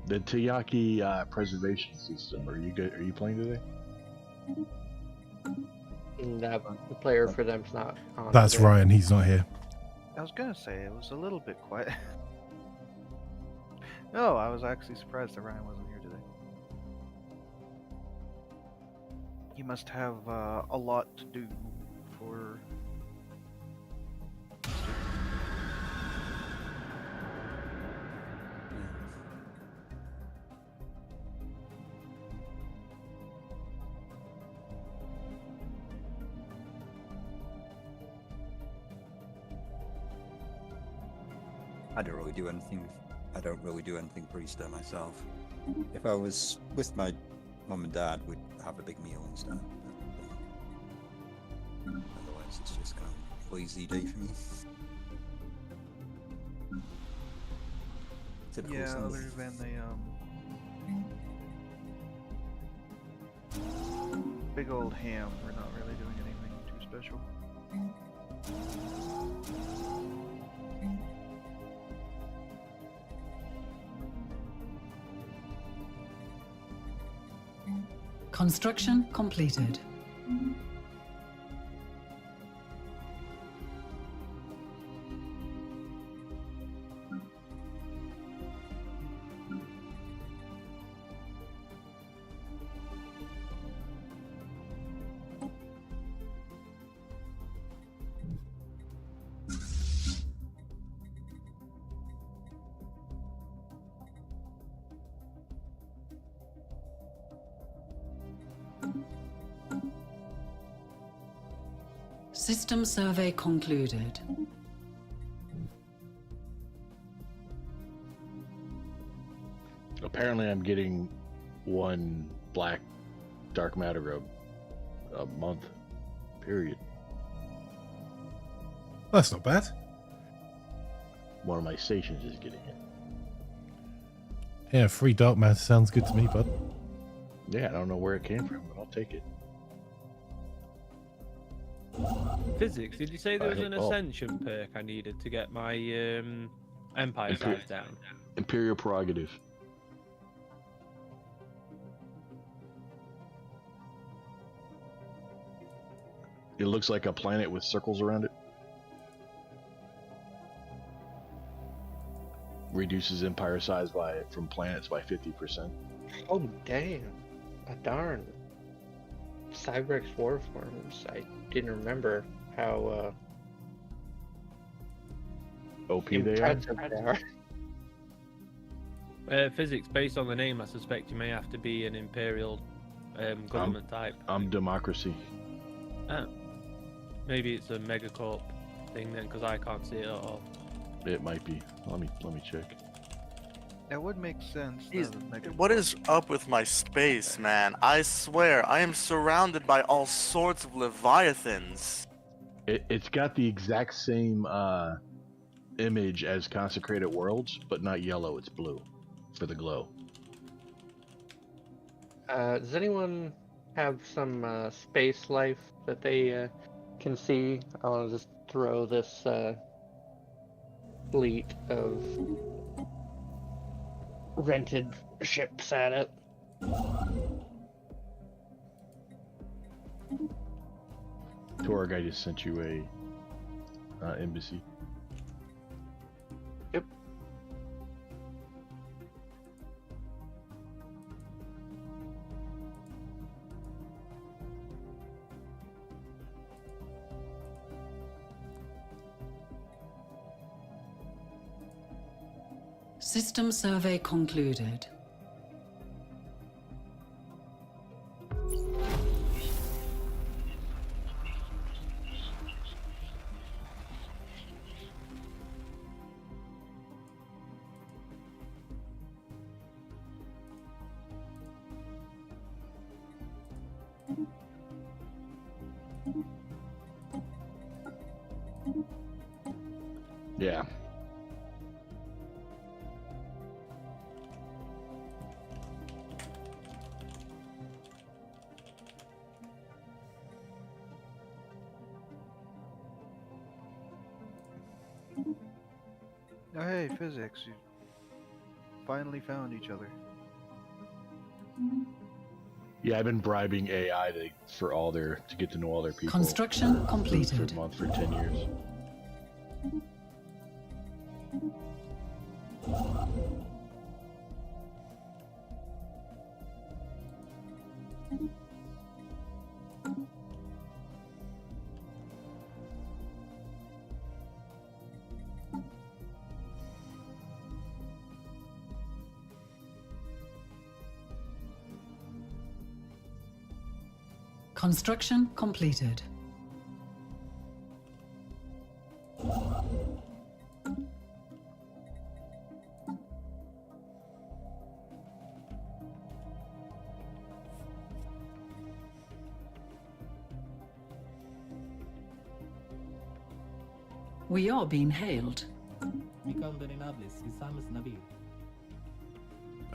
the Tayaki preservation system. Are you good? Are you playing today? That the player for them's not on. That's today. Ryan. He's not here. I was gonna say it was a little bit quiet. No, I was actually surprised that Ryan wasn't here today. He must have a lot to do for. I don't really do anything. I don't really do anything priester myself. If I was with my mum and dad, we'd have a big meal and stuff. But, otherwise, it's just kind of a lazy day for me. Typical Yeah, Sunday. other than the big old ham. We're not really doing anything too special. Construction completed. System survey concluded. Apparently, I'm getting one black dark matter a month. Period. That's not bad. One of my stations is getting it. Yeah, free dark matter sounds good to me, bud. Yeah, I don't know where it came from, but I'll take it. Physics, did you say there was an Oh. ascension perk I needed to get my empire size down? Imperial prerogative. It looks like a planet with circles around it. Reduces empire size from planets by 50%. Oh damn! Darn. Cybrex Warforms. I didn't remember how OP they are. impressive they are. Physics, based on the name, I suspect you may have to be an imperial government type. I'm democracy. Maybe it's a megacorp thing then, because I can't see it at all. It might be. Let me check. That would make sense. Jeez, that would make it what work. is up with my space, man? I swear, I am surrounded by all sorts of leviathans. It's got the exact same image as Consecrated Worlds, but not yellow. It's blue for the glow. Does anyone have some space life that they can see? I want to just throw this fleet of rented ships at it. Torg, I just sent you a embassy. Yep. System survey concluded. Yeah. Oh, hey, physics. You finally found each other. Yeah, I've been bribing AI to get to know all their people. Construction for completed. a month for 10 years. Construction completed. We are being hailed.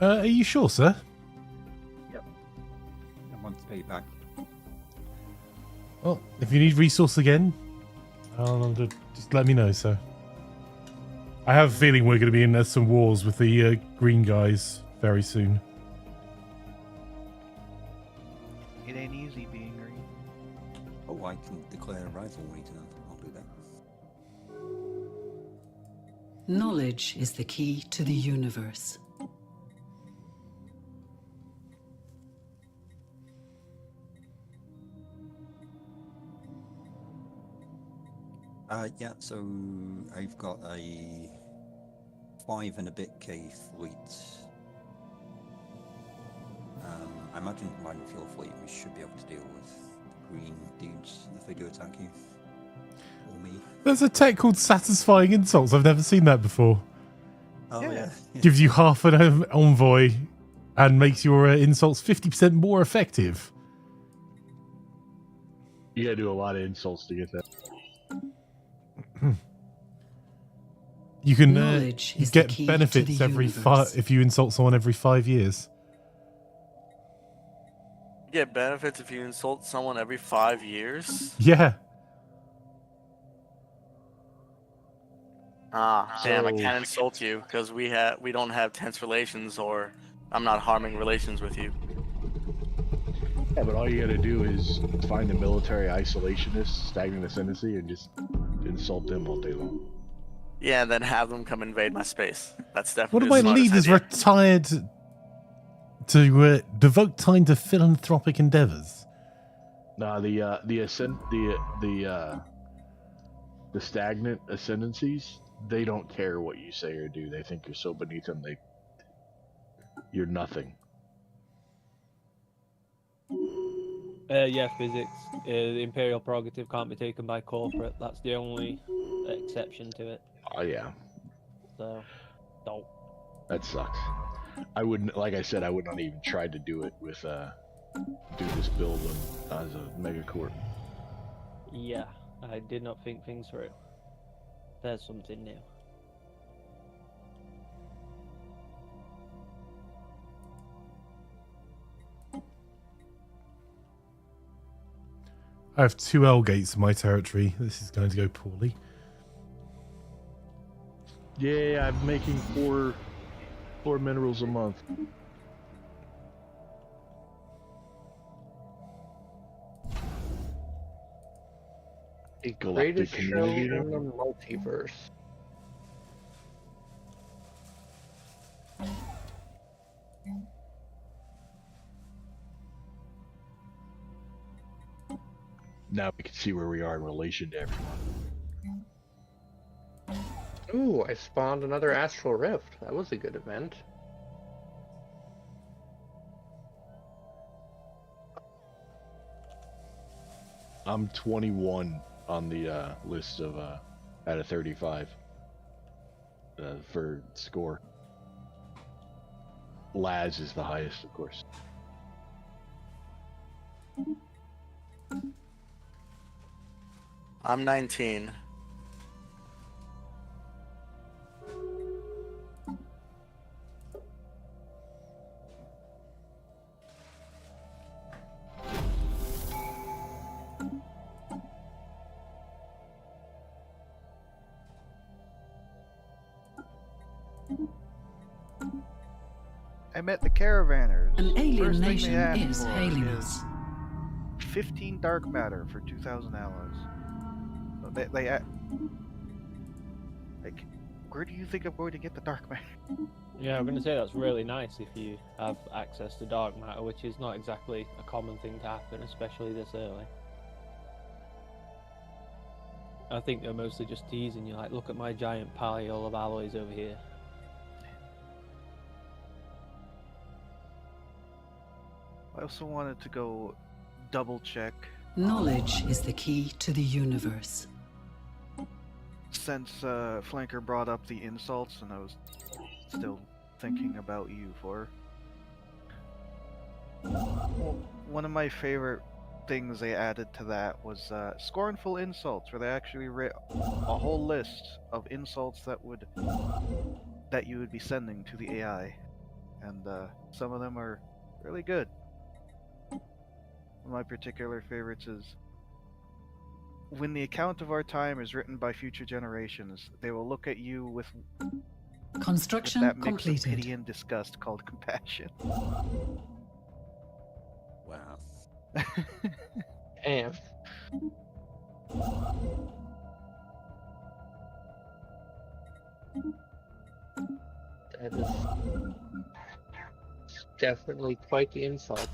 Are you sure, sir? I want to pay back. Well, if you need resource again, just let me know, sir. I have a feeling we're going to be in some wars with the green guys very soon. It ain't easy being green. Oh, I can declare rivalry to them. I'll do that. Knowledge is the key to the universe. Yeah, so I've got a 5 and a bit K fleet. I imagine line with your fleet, we should be able to deal with the green dudes if they do attack you. Or me. There's a tech called Satisfying Insults. I've never seen that before. Oh, yeah. Gives you half an envoy and makes your insults 50% more effective. You gotta do a lot of insults to get that. You can Knowledge is get the key benefits to the every universe. if you insult someone every 5 years. You get benefits if you insult someone every 5 years. Yeah. Damn! I So- can't insult you because we don't have tense relations, or I'm not harming relations with you. Yeah, but all you gotta do is find a military isolationist, stagnant ascendancy, and just insult them all day long. Yeah, and then have them come invade my space. That's One definitely of my the smartest leaders idea. retired to devote time to philanthropic endeavors. Nah, the stagnant ascendancies, they don't care what you say or do. They think you're so beneath them, you're nothing. Yeah, physics. The imperial prerogative can't be taken by corporate. That's the only exception to it. Oh yeah, So, don't. that sucks. I wouldn't, like I said, I would not even try to do it with do this build as a megacorp. Yeah, I did not think things through. There's something new. I have 2 L gates in my territory. This is going to go poorly. Yeah, I'm making four minerals a month. The Galactic greatest show community in now? the multiverse. Now we can see where we are in relation to everyone. Ooh, I spawned another astral rift. That was a good event. I'm 21 on the list of out of 35 for score. Laz is the highest, of course. I'm 19. I met the caravanners. An alien First thing they nation asked is for hailing is us. 15 dark matter for 2,000 alloys. So like, where do you think I'm going to get the dark matter? Yeah, I'm going to say that's really nice if you have access to dark matter, which is not exactly a common thing to happen, especially this early. I think they're mostly just teasing you, like, look at my giant pile of alloys over here. I also wanted to go double check Knowledge is the key to the universe. since Flanker brought up the insults, and I was still thinking about you for. Well, one of my favorite things they added to that was scornful insults, where they actually wrote a whole list of insults that you would be sending to the AI, and some of them are really good. One of my particular favorites is when the account of our time is written by future generations, they will look at you with Construction that mix of completed. pity and disgust called compassion. Wow. And that is definitely quite the insult.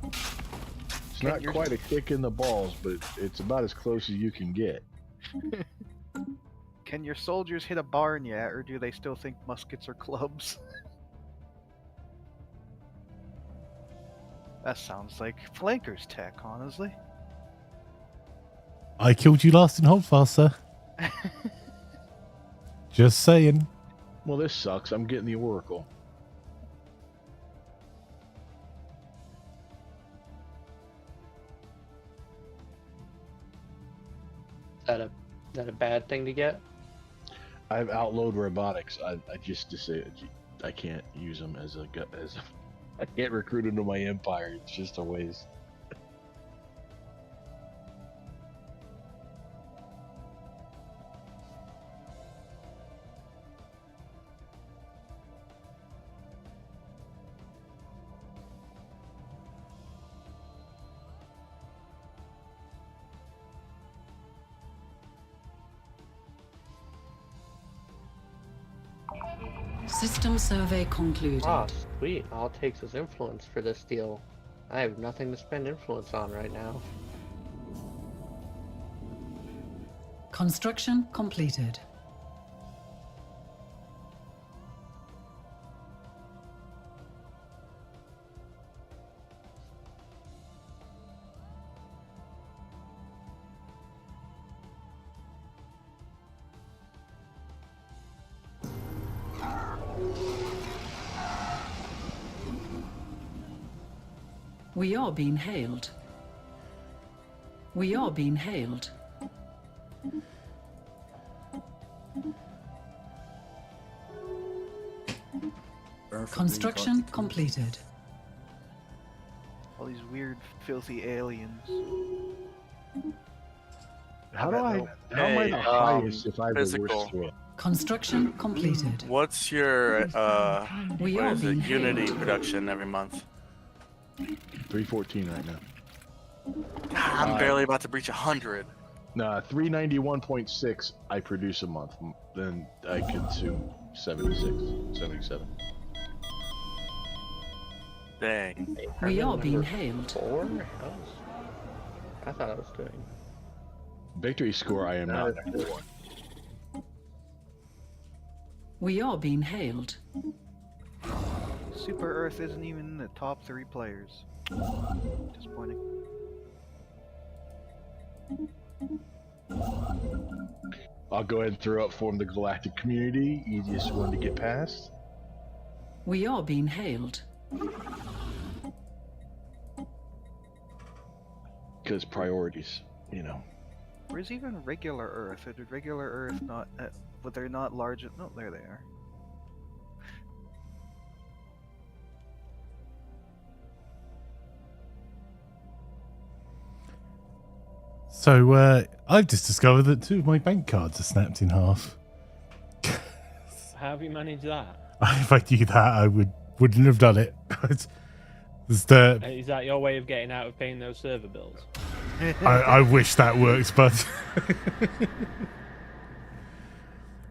It's not quite a kick in the balls, but it's about as close as you can get. Can your soldiers hit a barn yet, or do they still think muskets are clubs? That sounds like flanker's tech, honestly. I killed you last in Holdfast, sir. Just saying. Well, this sucks. I'm getting the Oracle. Is that a bad thing to get? I've outlawed robotics. I just decided I can't use them as a I can't recruit into my empire. It's just a waste. System survey concluded. Ah, sweet. All it takes is influence for this deal. I have nothing to spend influence on right now. Construction completed. We are being hailed. We are being hailed. Construction completed. All these weird, filthy aliens. How am I the highest if I have the worst score? Construction completed. What's your We what are is being it, Unity hailed. production every month? 314 right now. I'm barely about to breach 100. Nah, 391.6 I produce a month. Then I consume 76, 77. Dang. We are Number being hailed. 4? I thought I was doing. Victory score, I am not number 1. We are being hailed. Super Earth isn't even in the top 3 players. Disappointing. I'll go ahead and throw up form the Galactic community, easiest one to get past. We are being hailed. Because priorities, you know. Where's even regular Earth? Or did regular Earth not... but they're not large... No, there they are. So, I've just discovered that 2 of my bank cards are snapped in half. How have you managed that? If I knew that, I wouldn't have done it. Is that your way of getting out of paying those server bills? I wish that worked, but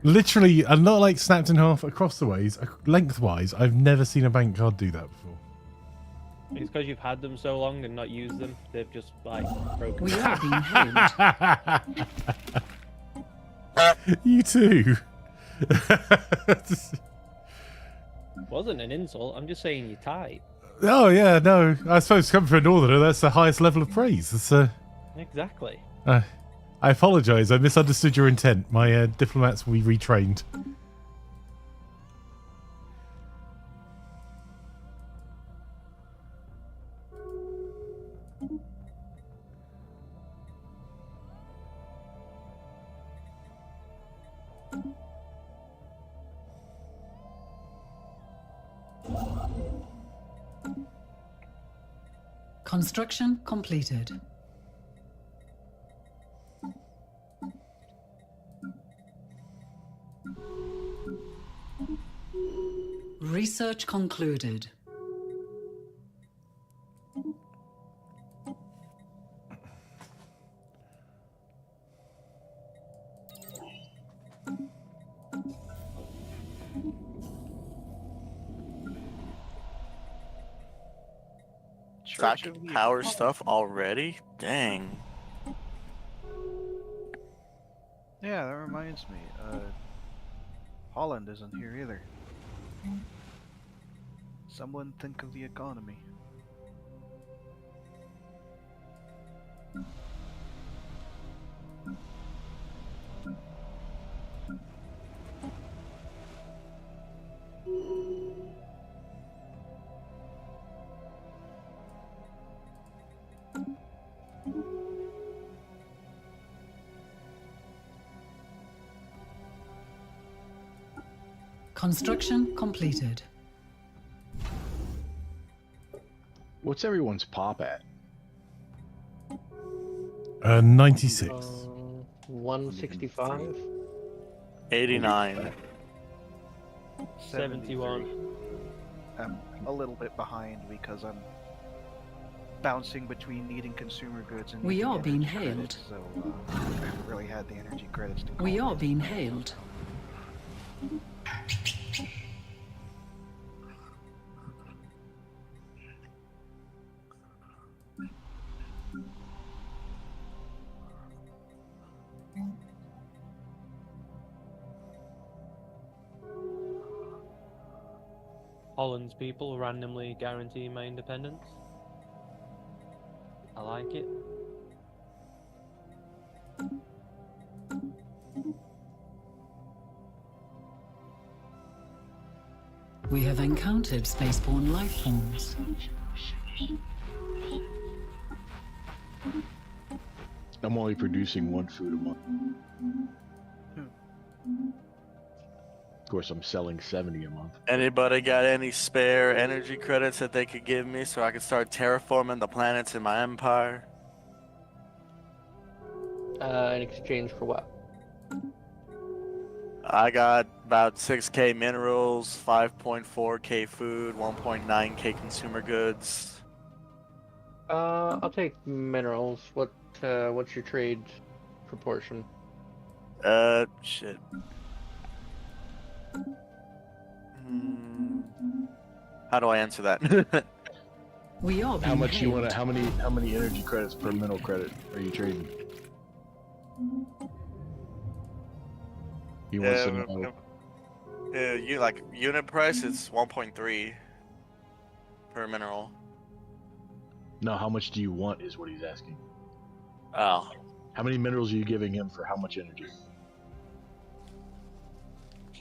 literally, and not like snapped in half across the ways, lengthwise. I've never seen a bank card do that before. It's because you've had them so long and not used them. They've just like broken. We are being hailed. You too. Wasn't an insult. I'm just saying you're tight. Oh yeah, no. I suppose coming from a northerner, that's the highest level of praise. It's Exactly. I apologise. I misunderstood your intent. My diplomats will be retrained. Construction completed. Research concluded. Church of the Power stuff already? Dang. Yeah, that reminds me. Holland isn't here either. Someone think of the economy. Construction completed. What's everyone's pop at? 96. 165. 89. 71. I'm a little bit behind because I'm bouncing between needing consumer goods and We needing are being energy credits, hailed. so I haven't really had the energy credits to We call are it. being hailed. Holland's people randomly guarantee my independence. I like it. We have encountered spaceborne life forms. I'm only producing one food a month. Of course, I'm selling 70 a month. Anybody got any spare energy credits that they could give me so I could start terraforming the planets in my empire? In exchange for what? I got about 6k minerals, 5.4k food, 1.9k consumer goods. I'll take minerals. What's your trade proportion? Shit. How do I answer that? We are being How much you hailed. want to? How many energy credits per mineral credit are you trading? He wants to know. You like unit price? It's 1.3 per mineral. No, how much do you want is what he's asking. Oh, How many minerals are you giving him for how much energy?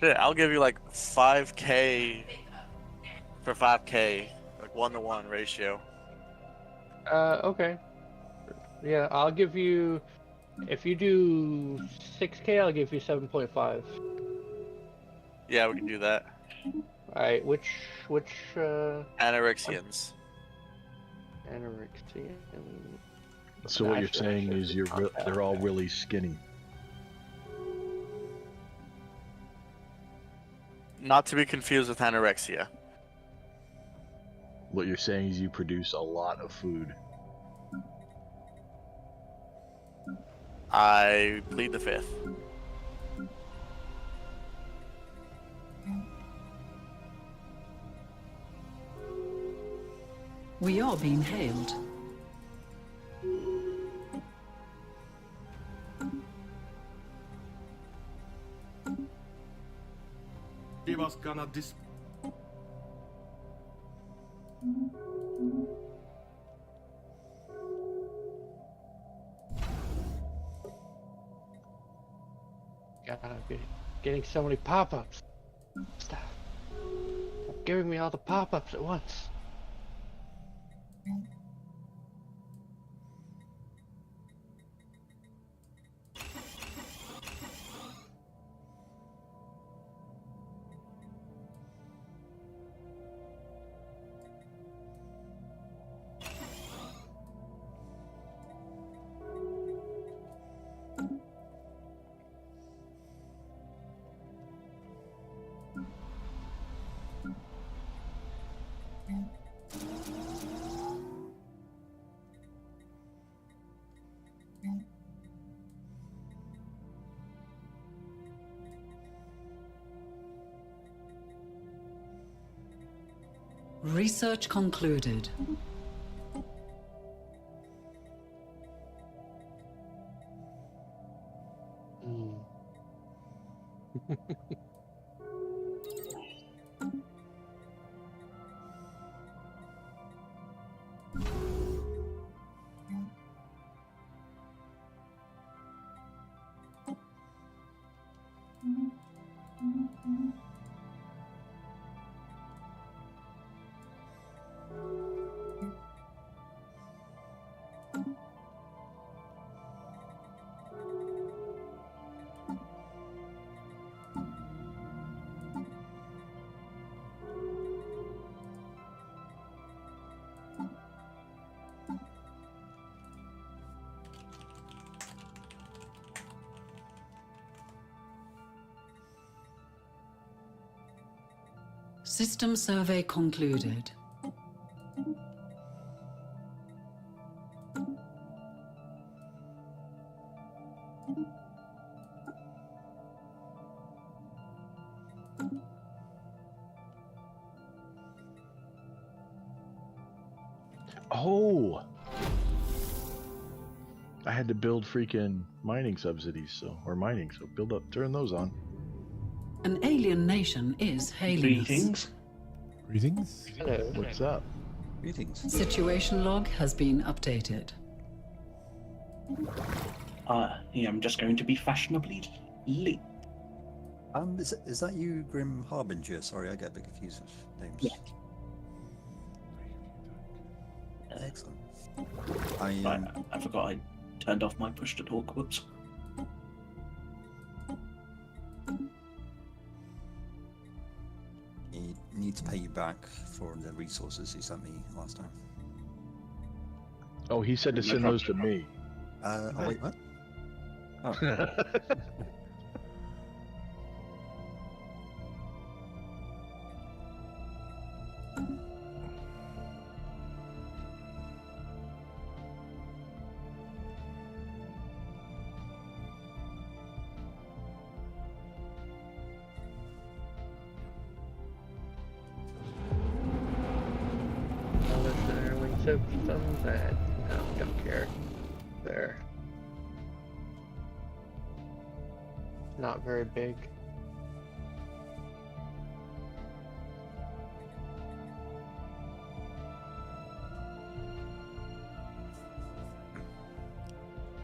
shit! I'll give you like 5k for 5k, like 1-to-1 ratio. Okay. Yeah, I'll give you. If you do 6k, I'll give you 7.5. Yeah, we can do that. Alright, which Anorexians. anorexia? So what you're saying is they're all really skinny. Not to be confused with anorexia. What you're saying is you produce a lot of food. I plead the fifth. We are being hailed. He was gonna God, I'm getting so many pop-ups. Stop giving me all the pop-ups at once. Research concluded. System survey concluded. Oh! I had to build freaking mining subsidies, or mining, so turn those on. An alien nation is hailing us. Greetings. Greetings. Hello. What's up? Greetings. Situation log has been updated. Yeah, I'm just going to be fashionably late. Is that you, Grim Harbinger? Sorry, I get a bit confused with names. Yeah. Excellent. Right, I forgot I turned off my push to talk. Whoops. He need to pay you back for the resources he sent me last time. Oh, he said to send those to me. Oh, wait, what? Oh. That no, don't care. There. Not very big.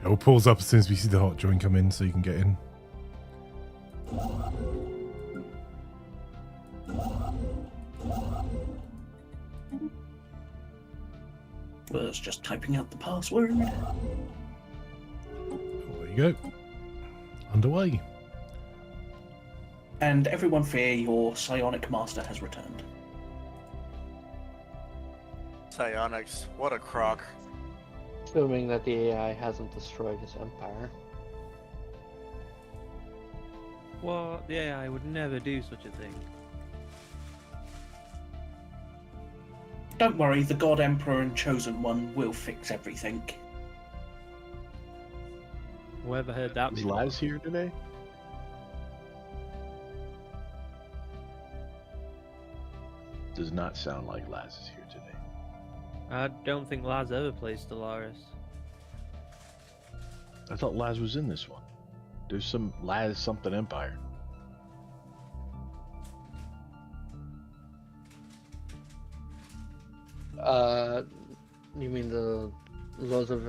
We'll pause up as soon as we see the hot join come in so you can get in. Was just typing out the password. There you go. Underway. And everyone fear your psionic master has returned. Psionics, what a crock. Assuming that the AI hasn't destroyed his empire. What? The AI would never do such a thing. Don't worry, the God Emperor and Chosen One will fix everything. Whoever heard that Is before? Laz here today? Does not sound like Laz is here today. I don't think Laz ever plays Stellaris. I thought Laz was in this one. There's some Laz something Empire. You mean the Laws of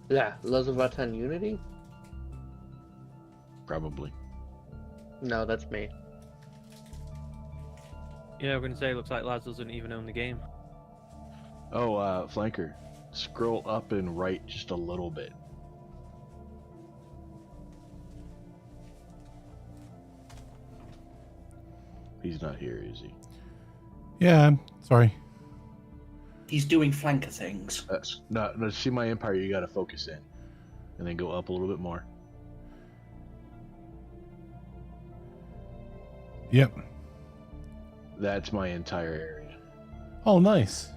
Unity? Probably. No, that's me. Yeah, I'm going to say it looks like Laz doesn't even own the game. Oh, Flanker. Scroll up and right just a little bit. He's not here, is he? Yeah, sorry. He's doing flanker things. No, see my empire, you gotta focus in. And then go up a little bit more. Yep. That's my entire area. Oh, nice.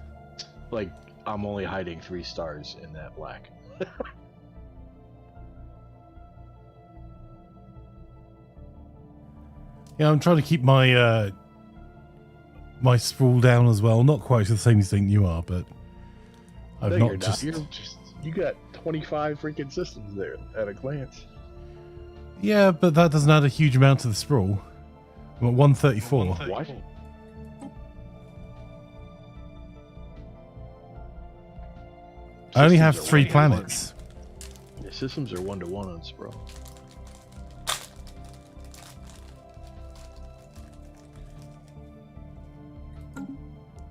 Like, I'm only hiding 3 stars in that black. Yeah, I'm trying to keep my my sprawl down as well. Not quite the same thing you are, but I've No, not you're just... You're just you got 25 freaking systems there at a glance. Yeah, but that doesn't add a huge amount to the sprawl. I'm at 134. What? I only have Systems are 3 1-to-1. planets. The systems are 1-to-1 on Sprawl.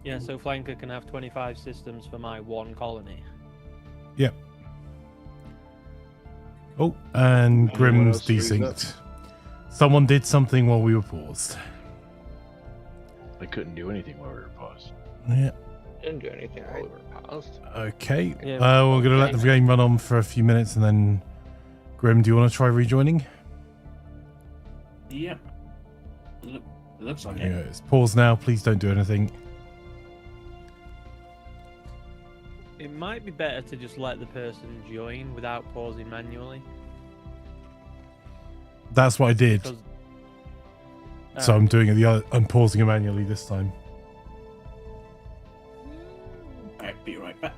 Yeah, so Flanker can have 25 systems for my 1 colony. Yep. Oh, and Anyone Grim's else freeze up? desynced. Someone did something while we were paused. I couldn't do anything while we were paused. Yeah. Didn't do anything while we were paused. Okay. Yeah, We're going to let the game run on for a few minutes and then... Grim, do you want to try rejoining? Yep. Looks like Yeah, it. it's pause now. Please don't do anything. It might be better to just let the person join without pausing manually. That's what I did. Because, So I'm doing it the other... I'm pausing it manually this time. Alright, be right back.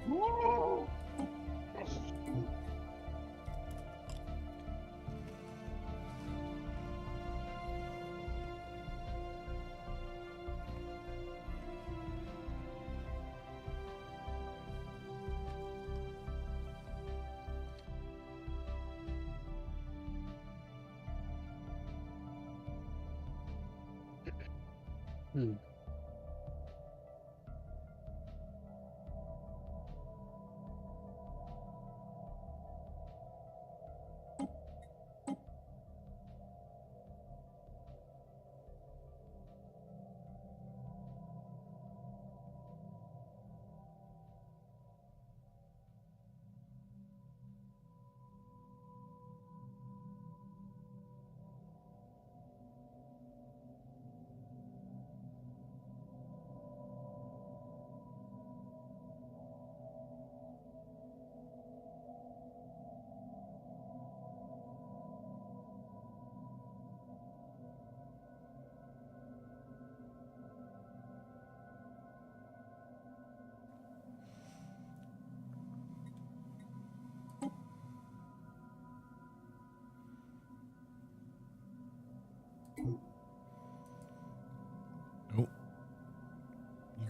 You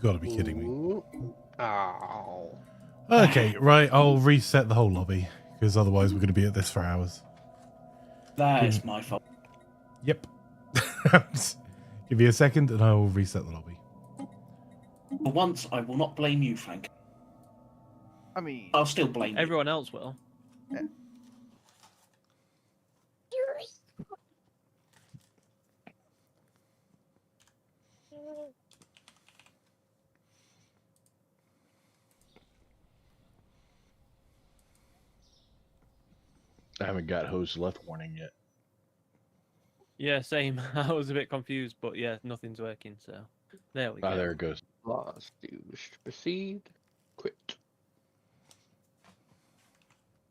gotta be kidding me. Ow. Okay, right. I'll reset the whole lobby because otherwise we're going to be at this for hours. That is my fault. Yep. Give me a second and I will reset the lobby. For once, I will not blame you, Frank. I mean, I'll still blame you. everyone else will. I haven't got host left warning yet. Yeah, same. I was a bit confused, but yeah, nothing's working, so there we go. Ah, there it goes. Lost. You wish to proceed? Quit.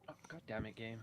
Oh, God damn it, game.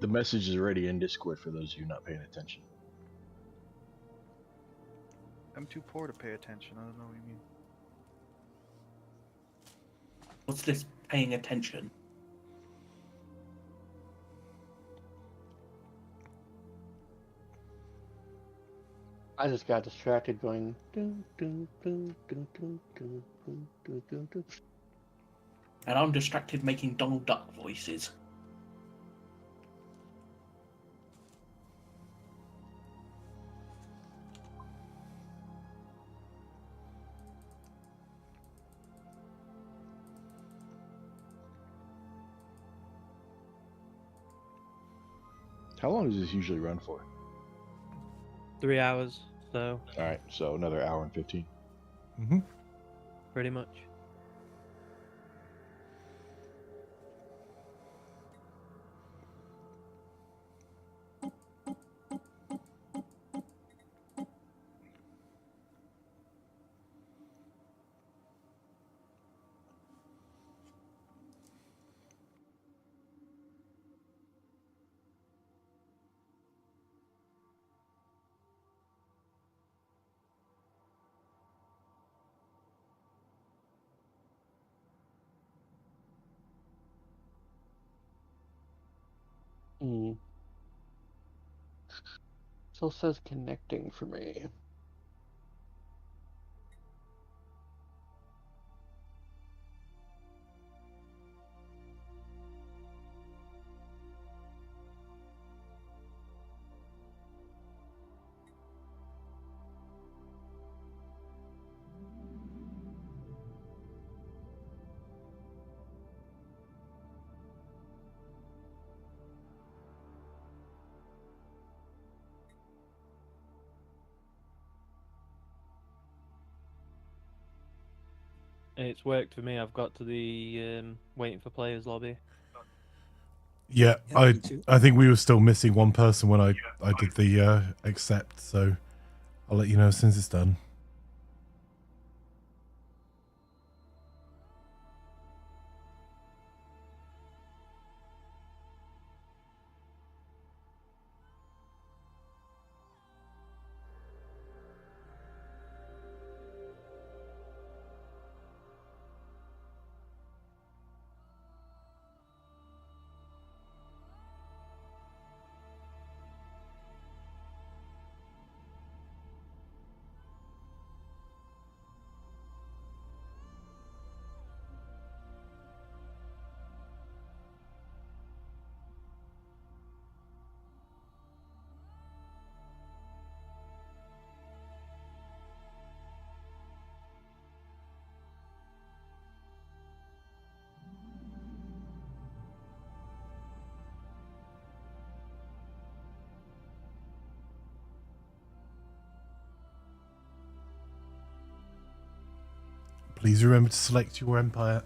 The message is already in Discord for those of you not paying attention. I'm too poor to pay attention. I don't know what you mean. What's this paying attention? I just got distracted going. Dun, dun, dun, dun, dun, dun, dun, dun, dun, dun. And I'm distracted making Donald Duck voices. How long does this usually run for? 3 hours, so Alright, so another hour and 15. Mm-hmm. pretty much. Still says connecting for me. It's worked for me. I've got to the waiting for players lobby. Yeah, Yeah, me too. I think we were still missing one person when I did the accept, so I'll let you know as soon as it's done. Please remember to select your empire.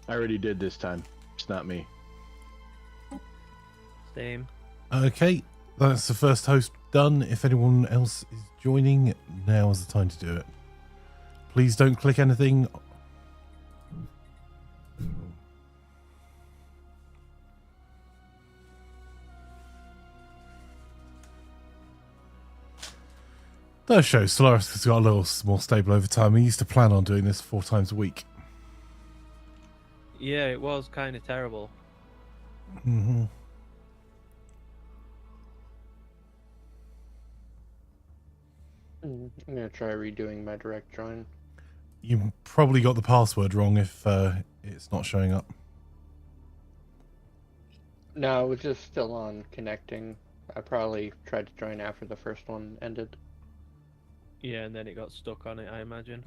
I already did this time. It's not me. Same. Okay, that's the first host done. If anyone else is joining, now is the time to do it. Please don't click anything. Does show Stellaris has got a little more stable over time. We used to plan on doing this 4 times a week. Yeah, it was kind of terrible. Mm-hmm. I'm gonna try redoing my direct join. You probably got the password wrong if it's not showing up. No, it was just still on connecting. I probably tried to join after the first one ended. Yeah, and then it got stuck on it, I imagine.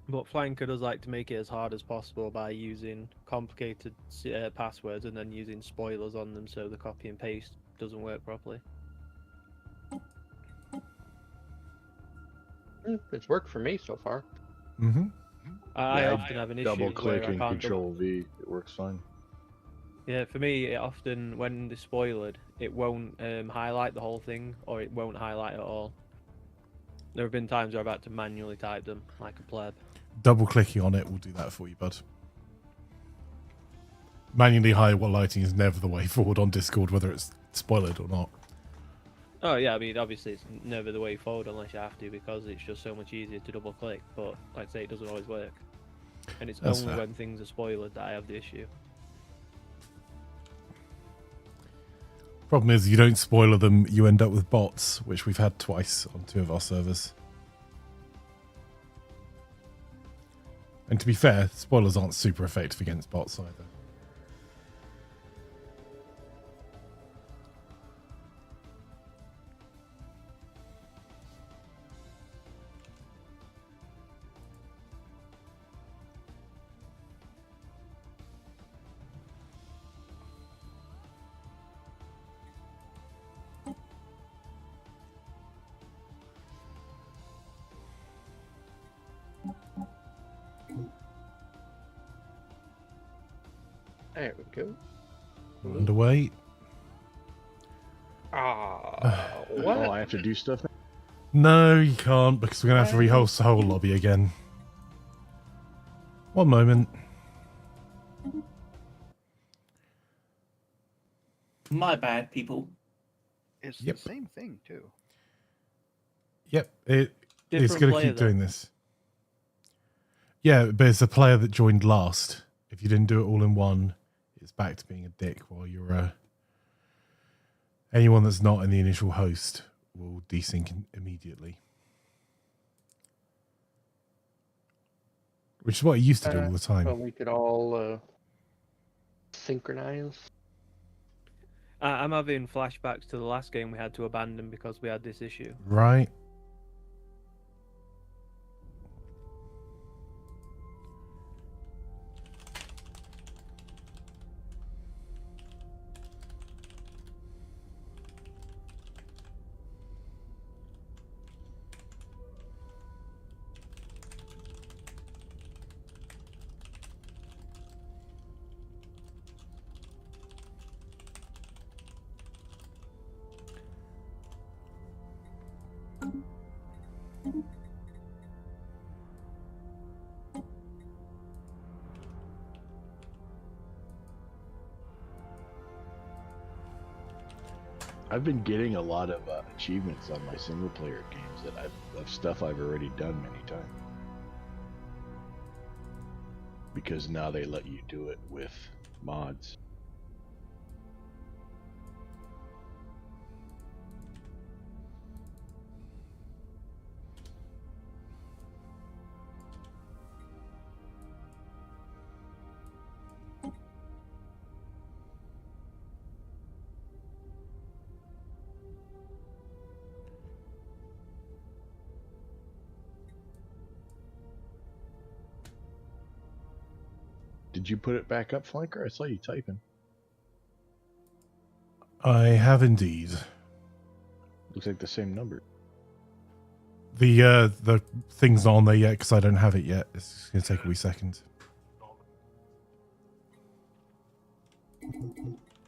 But Flanker does like to make it as hard as possible by using complicated passwords and then using spoilers on them so the copy and paste doesn't work properly. It's worked for me so far. Mm-hmm. I Yeah, often have an issue double click where I and can't Control V. It works fine. Yeah, for me, it often, when they're spoiled, it won't highlight the whole thing, or it won't highlight at all. There have been times where I've had to manually type them, like a pleb. double clicking on it will do that for you, bud. Manually highlighting is never the way forward on Discord, whether it's spoiled or not. Oh yeah, I mean obviously it's never the way forward unless you have to, because it's just so much easier to double click. But like I say, it doesn't always work, and it's That's only fair. when things are spoiled that I have the issue. Problem is, you don't spoiler them, you end up with bots, which we've had twice on 2 of our servers. And to be fair, spoilers aren't super effective against bots either. There we go. Underway. What? Oh, I have to do stuff now? No, you can't, because we're going to have to rehost the whole lobby again. One moment. My bad, people. It's Yep. the same thing too. Yep, it's Different going to player, keep though. doing this. Yeah, but it's a player that joined last. If you didn't do it all in one, it's back to being a dick while you're... anyone that's not in the initial host will desync immediately. Which is what I used to do all the time. Well, we could all synchronize. I'm having flashbacks to the last game we had to abandon because we had this issue. Right. I've been getting a lot of achievements on my single player games of stuff I've already done many times. Because now they let you do it with mods. Did you put it back up, Flanker? I saw you typing. I have Looks like the same number. The thing's not on there yet because I don't have it yet. It's going to take a wee second.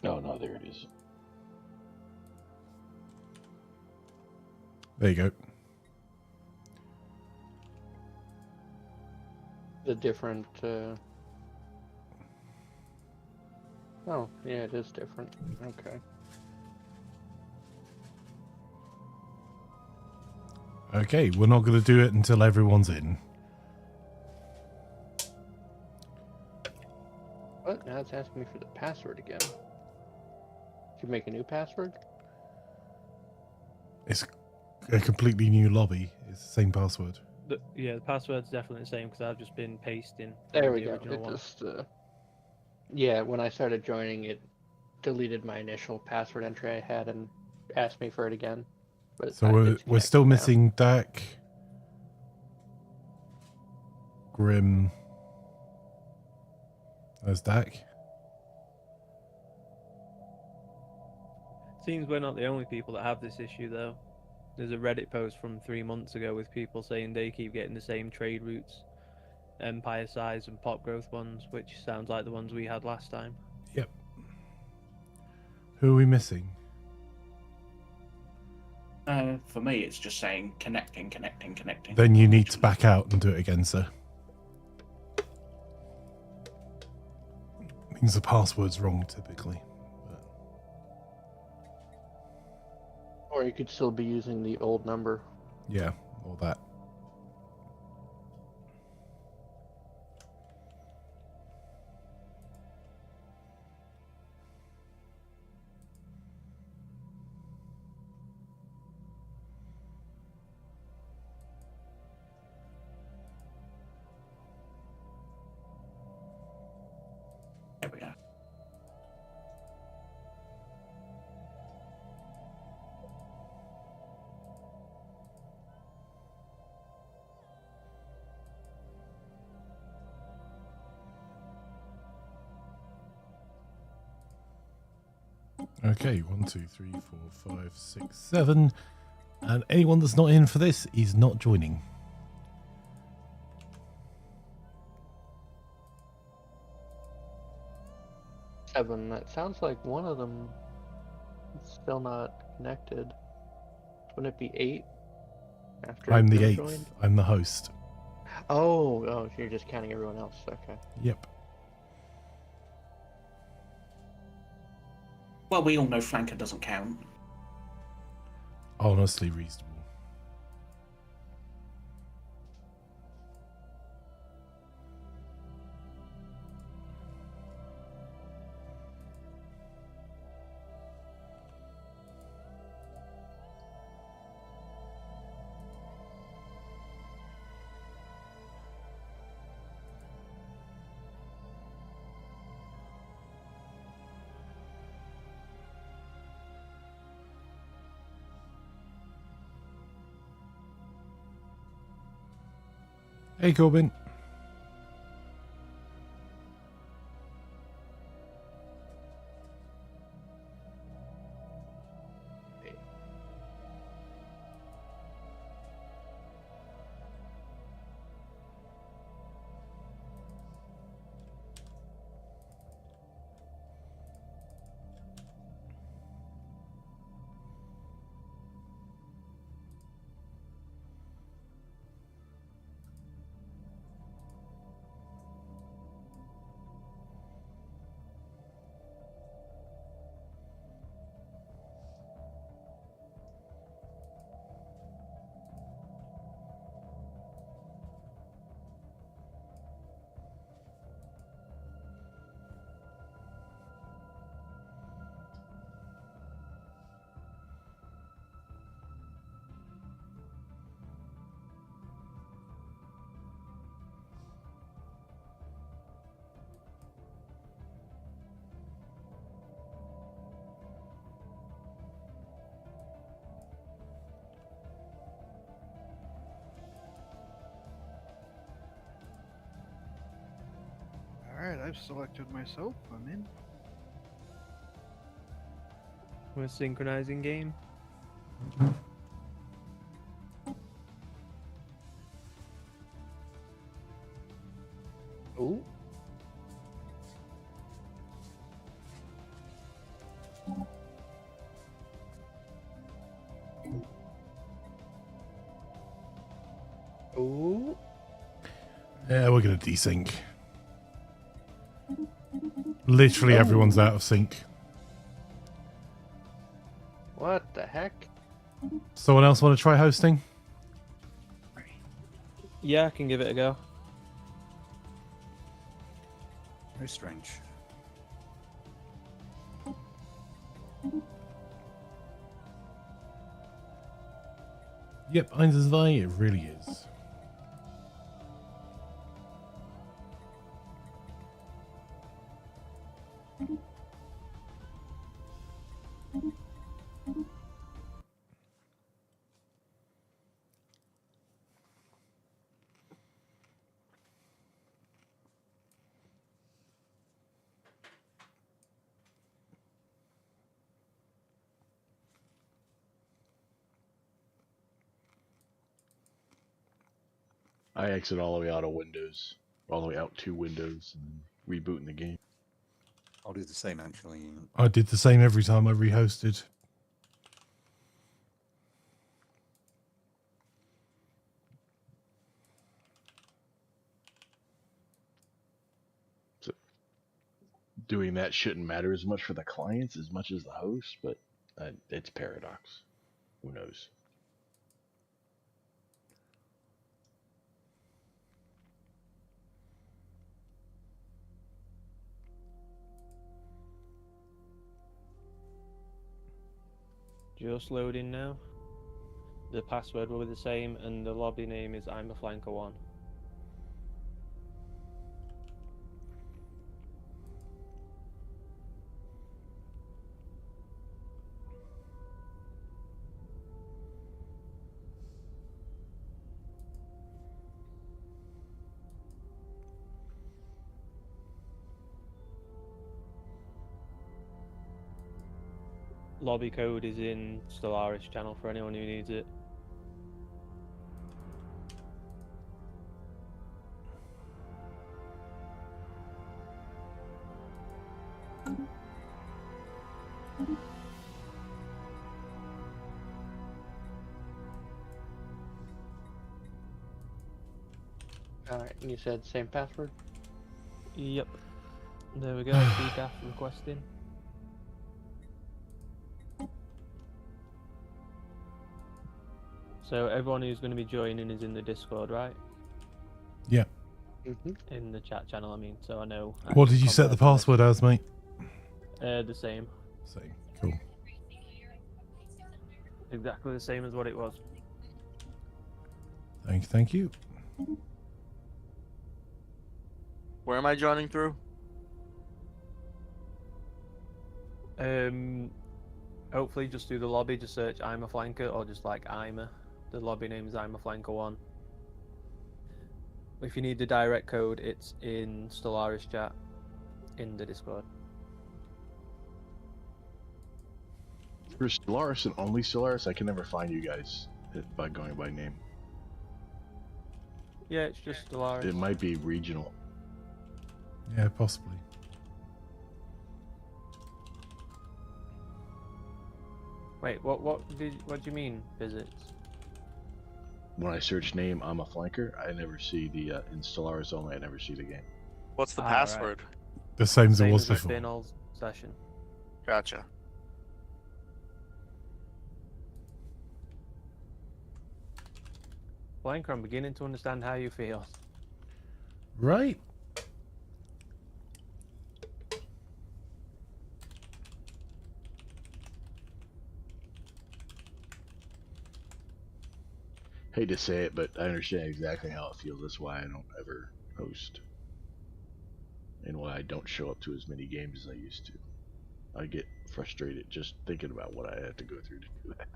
No, there it is. There you go. The different. Oh, yeah, it is different. Okay. Okay, we're not going to do it until everyone's in. What? Now it's asking me for the password again. Should you make a new password? It's a completely new lobby. It's the same password. Yeah, the password's definitely the same because I've just been pasting. There the we go. original It one. just, yeah, when I started joining, it deleted my initial password entry I had and asked me for it again. But So we're still missing Dak, Grim. There's Dak. Seems we're not the only people that have this issue, though. There's a Reddit post from 3 months ago with people saying they keep getting the same trade routes, empire size and pop growth ones, which sounds like the ones we had last time. Yep. Who are we missing? For me, it's just saying connecting. Then you need to back out and do it again, sir. Means the password's wrong typically. But... Or you could still be using the old number. Yeah, or that. There we are. Okay, 1, 2, 3, 4, 5, 6, 7. And anyone that's not in for this is not joining. Seven. That sounds like one of them is still not connected. Wouldn't it be 8? After I'm the Bill 8th. joined? I'm the host. Oh, so you're just counting everyone else. Okay. Yep. Well, we all know Flanker doesn't count. Honestly reasonable. Hey, Corbin. Alright, I've selected myself. I'm in. We're synchronizing game. Oh. Oh. Yeah, we're going to desync. Literally everyone's out of sync. What the heck? Someone else want to try hosting? Yeah, I can give it a go. Very strange. Yep, eins ist zwei, it really is. I exit all the way out of Windows, all the way out to Windows, and rebooting the game. I'll do the same actually. I did the same every time I rehosted. doing that shouldn't matter as much for the clients as much as the host, but it's paradox. Who knows? Just loading now. The password will be the same, and the lobby name is Imaflanker 1. Lobby code is in Stellaris channel for anyone who needs it. Alright, and you said same password? Yep. There we go, decaf requesting. So everyone who's going to be joining is in the Discord, right? Yeah. In the chat channel, I mean, so I know. What did you set the password as, mate? The same. Same. Cool. Exactly the same as what it was. Thank you. Where am I joining through? Hopefully just do the lobby, just search Imaflanker or just like Ima. The lobby name is Imaflanker 1. If you need the direct code, it's in Stellaris chat in the Discord. For Stellaris and only Stellaris, I can never find you guys by going by name. Yeah, it's just Stellaris. It might be regional. Yeah, possibly. Wait, what do you mean visits? When I search name, I'm a flanker. I never see the in Stellaris only. I never see the game. What's the Right. password? The same as it Same was as it's before. been all session. Gotcha. Blanker, I'm beginning to understand how you feel. Right. Hate to say it, but I understand exactly how it feels. That's why I don't ever host. And why I don't show up to as many games as I used to. I get frustrated just thinking about what I have to go through to do that.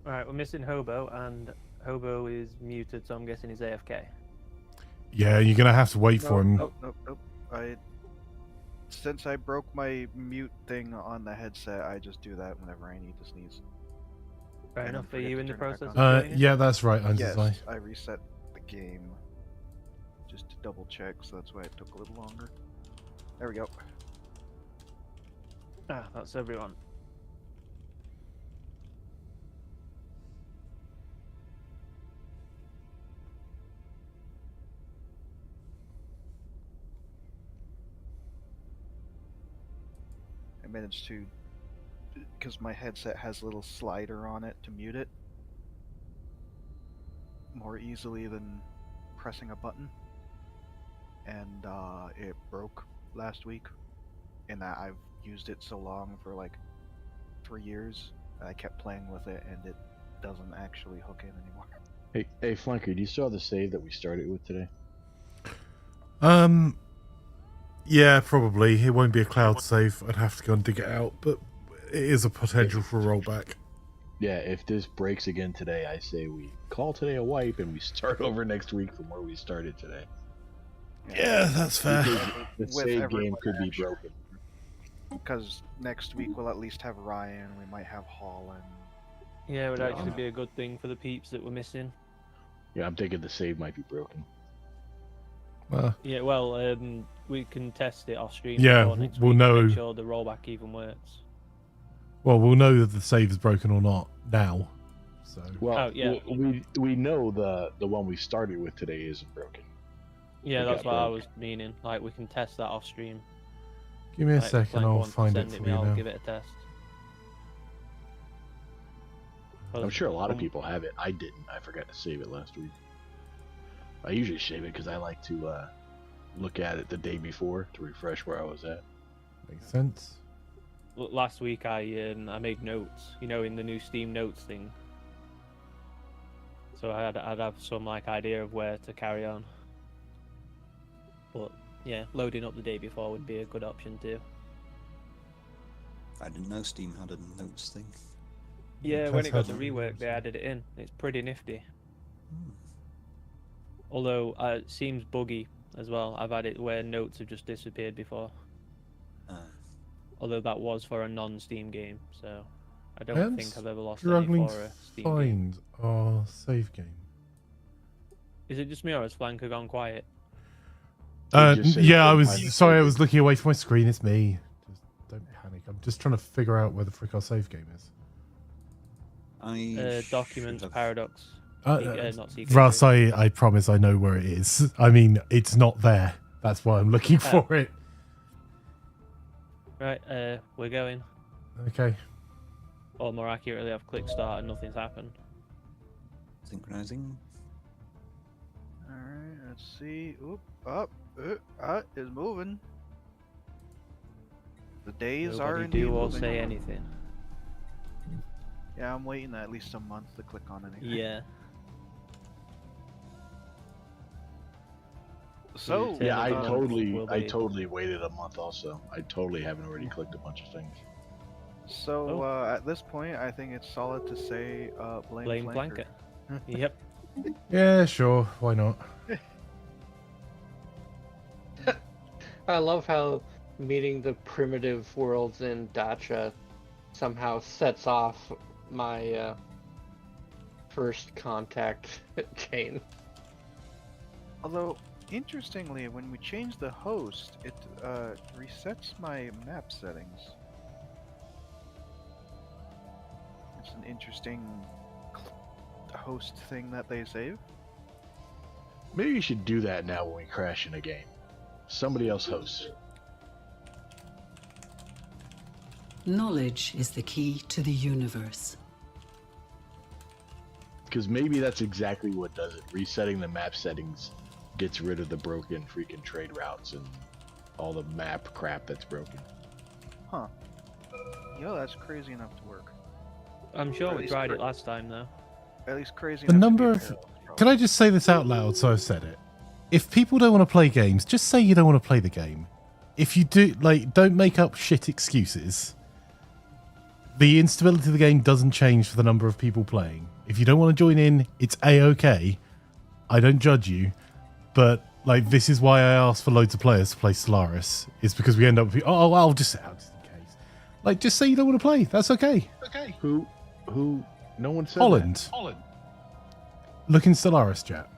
Alright, we're missing Hobo, and Hobo is muted, so I'm guessing he's AFK. Yeah, you're gonna have to wait for him. Nope. Since I broke my mute thing on the headset, I just do that whenever I need to sneeze. Fair And enough. then Are forget you to in the turn it back process on. of joining? Yeah, that's right. Yes, I I reset the game just to double check, so that's why it took a little longer. There we go. Ah, that's everyone. I managed to, because my headset has a little slider on it to mute it more easily than pressing a button, and it broke last week, and that I've used it so long for like 3 years, I kept playing with it and it doesn't actually hook in anymore. Hey, Flanker, do you still have the save that we started with today? Yeah, probably. It won't be a cloud save. I'd have to go and dig it out, but it is a potential for a rollback. Yeah, if this breaks again today, I say we call today a wipe and we start over next week from where we started today. Yeah, that's fair. The save game could be broken. Because next week we'll at least have Ryan, we might have Holland. Yeah, it would actually be a good thing for the peeps that we're missing. Yeah, I'm thinking the save might be broken. Yeah, well, we can test it off stream. Yeah, before next we'll week to know. make sure the rollback even works. Well, we'll know that the save is broken or not now. So. Well, Oh, yeah. we know the one we started with today isn't broken. Yeah, It that's got what I broke. was meaning. Like, we can test that off stream. Give me a Like, if second, Blank I'll wants to find it send for me, you I'll now. give it a test. I'm sure a lot of Um, people have it. I didn't. I forgot to save it last week. I usually save it because I like to look at it the day before to refresh where I was at. Makes sense. Last week I made notes, you know, in the new Steam Notes thing. So I'd have some like idea of where to carry on. But yeah, loading up the day before would be a good option too. I didn't know Steam had a notes thing. Yeah, when it got the That's rework, they added it in. It's pretty nifty. Hmm. Although it seems buggy as well. I've had it where notes have just disappeared before. Although that was for a non-Steam game, so I don't think I've ever lost any Struggling for to a Steam game. find our save game. Is it just me or has Flanker gone quiet? Yeah, I was sorry. I was looking away from my screen. It's me. Just don't panic. I'm just trying to figure out where the frick our save game is. Documents, Paradox. Not CK. Russ, I promise I know where it is. I mean, it's not there. That's why I'm looking for it. Right, we're going. Okay. Or more accurately, I've clicked start and nothing's happened. Synchronizing. Alright, let's see. Oop, it's moving. The days are Nobody indeed do or moving. say anything. Yeah, I'm waiting at least a month to click on anything. Yeah. So yeah, I um, totally waited a month. Also, I totally haven't already clicked a bunch of things. So at this point, I think it's solid to say blame Flanker. Flanker. Yep. Yeah, sure. Why not? I love how meeting the primitive worlds in Dacha somehow sets off my first contact chain. Although, interestingly, when we change the host, it resets my map settings. It's an interesting host thing that they save. Maybe you should do that now when we crash in a game. Somebody else hosts. Knowledge is the key to the universe. Because maybe that's exactly what does it. Resetting the map settings gets rid of the broken freaking trade routes and all the map crap that's broken. Huh. Yo, that's crazy enough to work. I'm sure At we least tried it last time though. At least crazy The enough number to be of... parallel. Can I just say this out loud so I've said it? If people don't want to play games, just say you don't want to play the game. If you do, like, don't make up shit excuses. The instability of the game doesn't change for the number of people playing. If you don't want to join in, it's A-okay. I don't judge you. But, like, this is why I asked for loads of players to play Stellaris. It's because we end up with, oh, I'll just say out just in case. Like, just say you don't want to play. That's okay. Okay. Who, no one said Holland. that. Holland. Look in Stellaris, chat.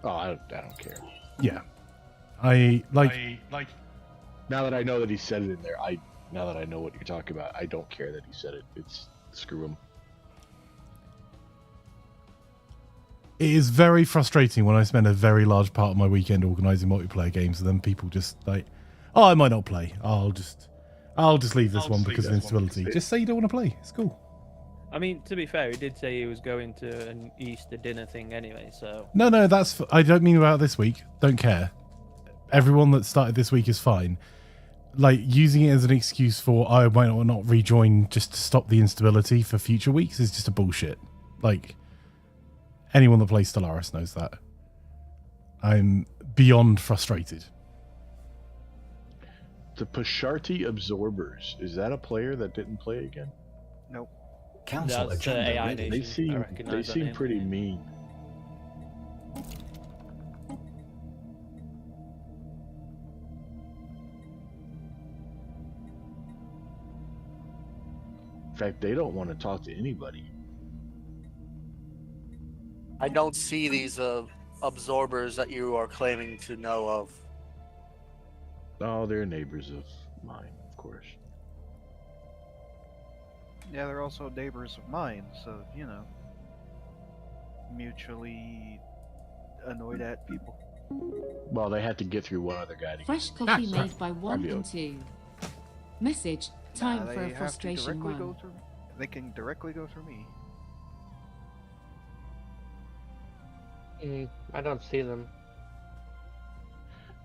Oh, I don't care. Yeah. I like now that I know that he said it in there, now that I know what you're talking about, I don't care that he said it. It's screw him. It is very frustrating when I spend a very large part of my weekend organizing multiplayer games and then people just like, oh, I might not play. I'll just leave this one because of instability. Just say you don't want to play. It's cool. I mean, to be fair, he did say he was going to an Easter dinner thing anyway, so... No, that's... I don't mean about this week. Don't care. Everyone that started this week is fine. Like, using it as an excuse for, I might not rejoin just to stop the instability for future weeks is just a bullshit. Like, anyone that plays Stellaris knows that. I'm beyond frustrated. The Pasharti Absorbers, is that a player that didn't play again? Nope. Council That's agenda AI ready. Nation. They seem pretty mean. In fact, they don't want to talk to anybody. I don't see these absorbers that you are claiming to know of. Oh, they're neighbors of mine, of course. Yeah, they're also neighbors of mine, so, you know, mutually annoyed at people. Well, they had to get through one other guy to Fresh get coffee made by 1 Review. and 2. Message, time Nah, for they a have to frustration directly run. go through. They can directly go through me. I don't see them.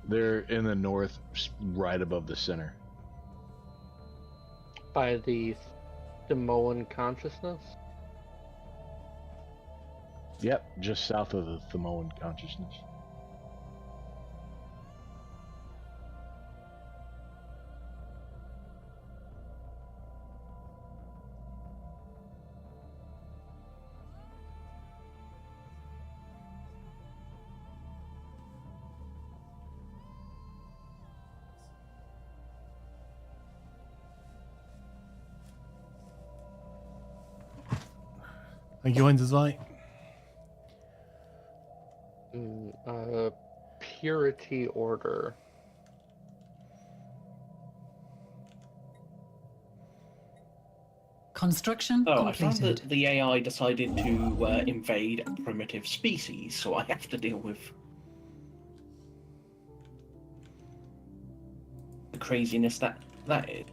They're in the north, right above the center. By the Samoan consciousness? Yep, just south of the Samoan consciousness. Thank you, Light. Purity Order. Construction Oh, I found completed. that the AI decided to invade a primitive species, so I have to deal with the craziness that is.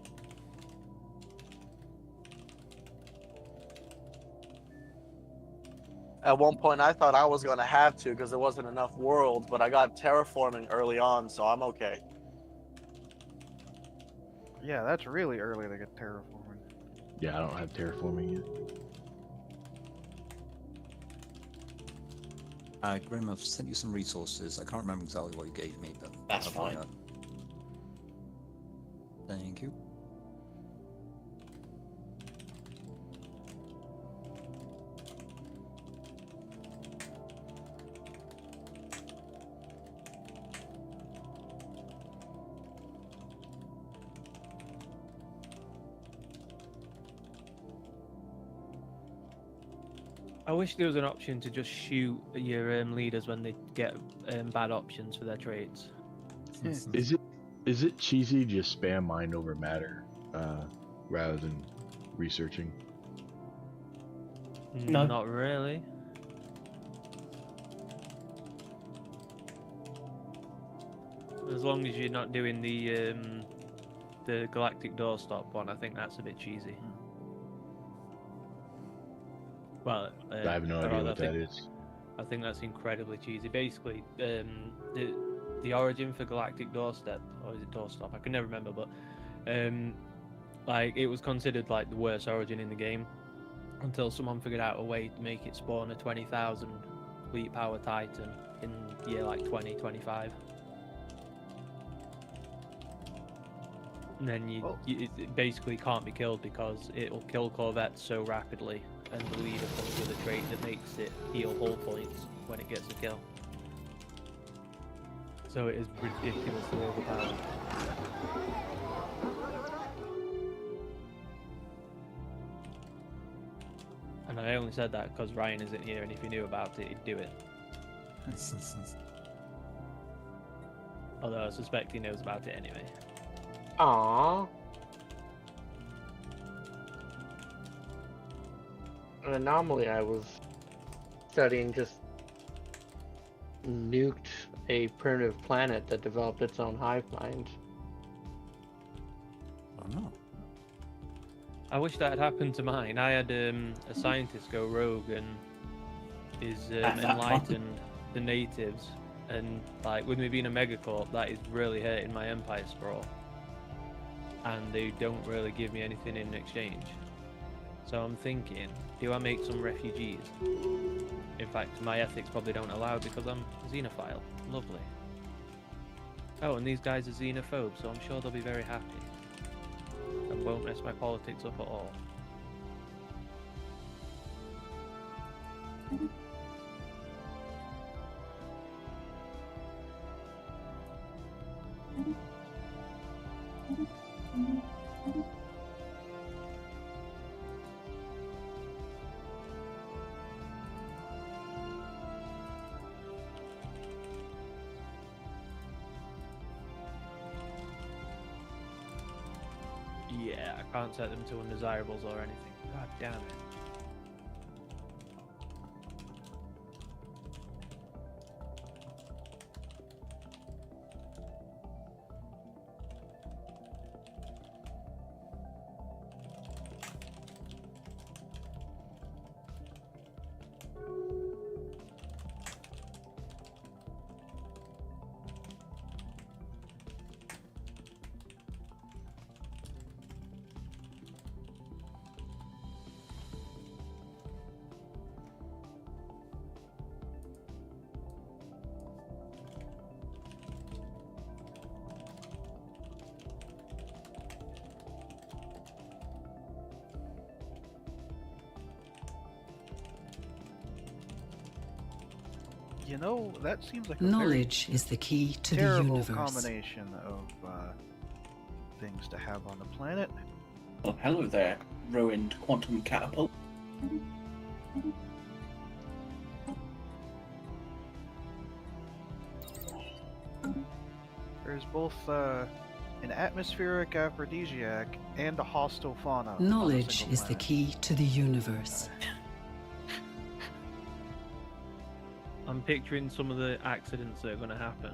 At one point, I thought I was gonna have to because there wasn't enough worlds, but I got terraforming early on, so I'm okay. Yeah, that's really early to get terraforming. Yeah, I don't have terraforming yet. Grim, I've sent you some resources. I can't remember exactly what you gave me, but That's I'll find fine. out. Thank you. I wish there was an option to just shoot your leaders when they get bad options for their traits. Is it cheesy to just spam mind over matter rather than researching? No. Not really. As long as you're not doing the Galactic doorstop one, I think that's a bit cheesy. Well, I have no idea what that is. I think that's incredibly cheesy. Basically, the origin for Galactic Doorstep, or is it Doorstop? I can never remember, but like it was considered like the worst origin in the game until someone figured out a way to make it spawn a 20,000 fleet power Titan in year like 2025. And then it basically can't be killed because it'll kill corvettes so rapidly, and the leader comes with a trait that makes it heal hull points when it gets a kill. So it is ridiculously overpowered. And I only said that because Ryan isn't here, and if he knew about it, he'd do it. Although I suspect he knows about it anyway. Aww. An anomaly I was studying just nuked a primitive planet that developed its own hive mind. Oh no. I wish that had happened to mine. I had a scientist go rogue and is enlightened the natives, and like with me being a megacorp, that is really hurting my empire sprawl. And they don't really give me anything in exchange. So I'm thinking, do I make some refugees? In fact, my ethics probably don't allow it because I'm a xenophile. Lovely. Oh, and these guys are xenophobes, so I'm sure they'll be very happy. And won't mess my politics up at all. Yeah, I can't set them to undesirables or anything. God damn it. You know, that seems like a Knowledge is the key to the terrible universe. combination of things to have on the planet. Well, hello there, ruined quantum catapult. There's both an atmospheric aphrodisiac and a hostile fauna. on a Knowledge single is the planet. key to the universe. I'm picturing some of the accidents that are going to happen.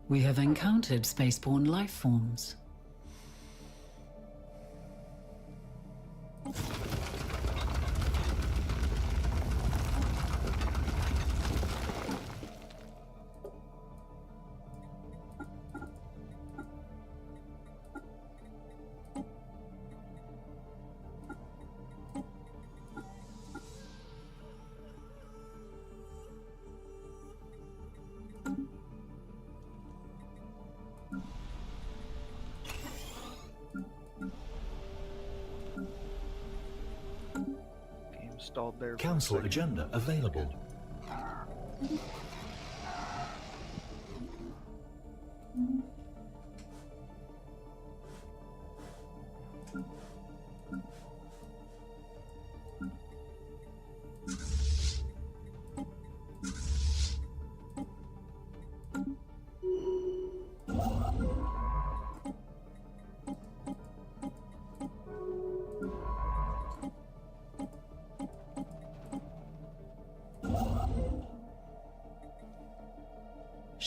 We have encountered spaceborne life forms. Game stalled there. for a Council second. agenda available.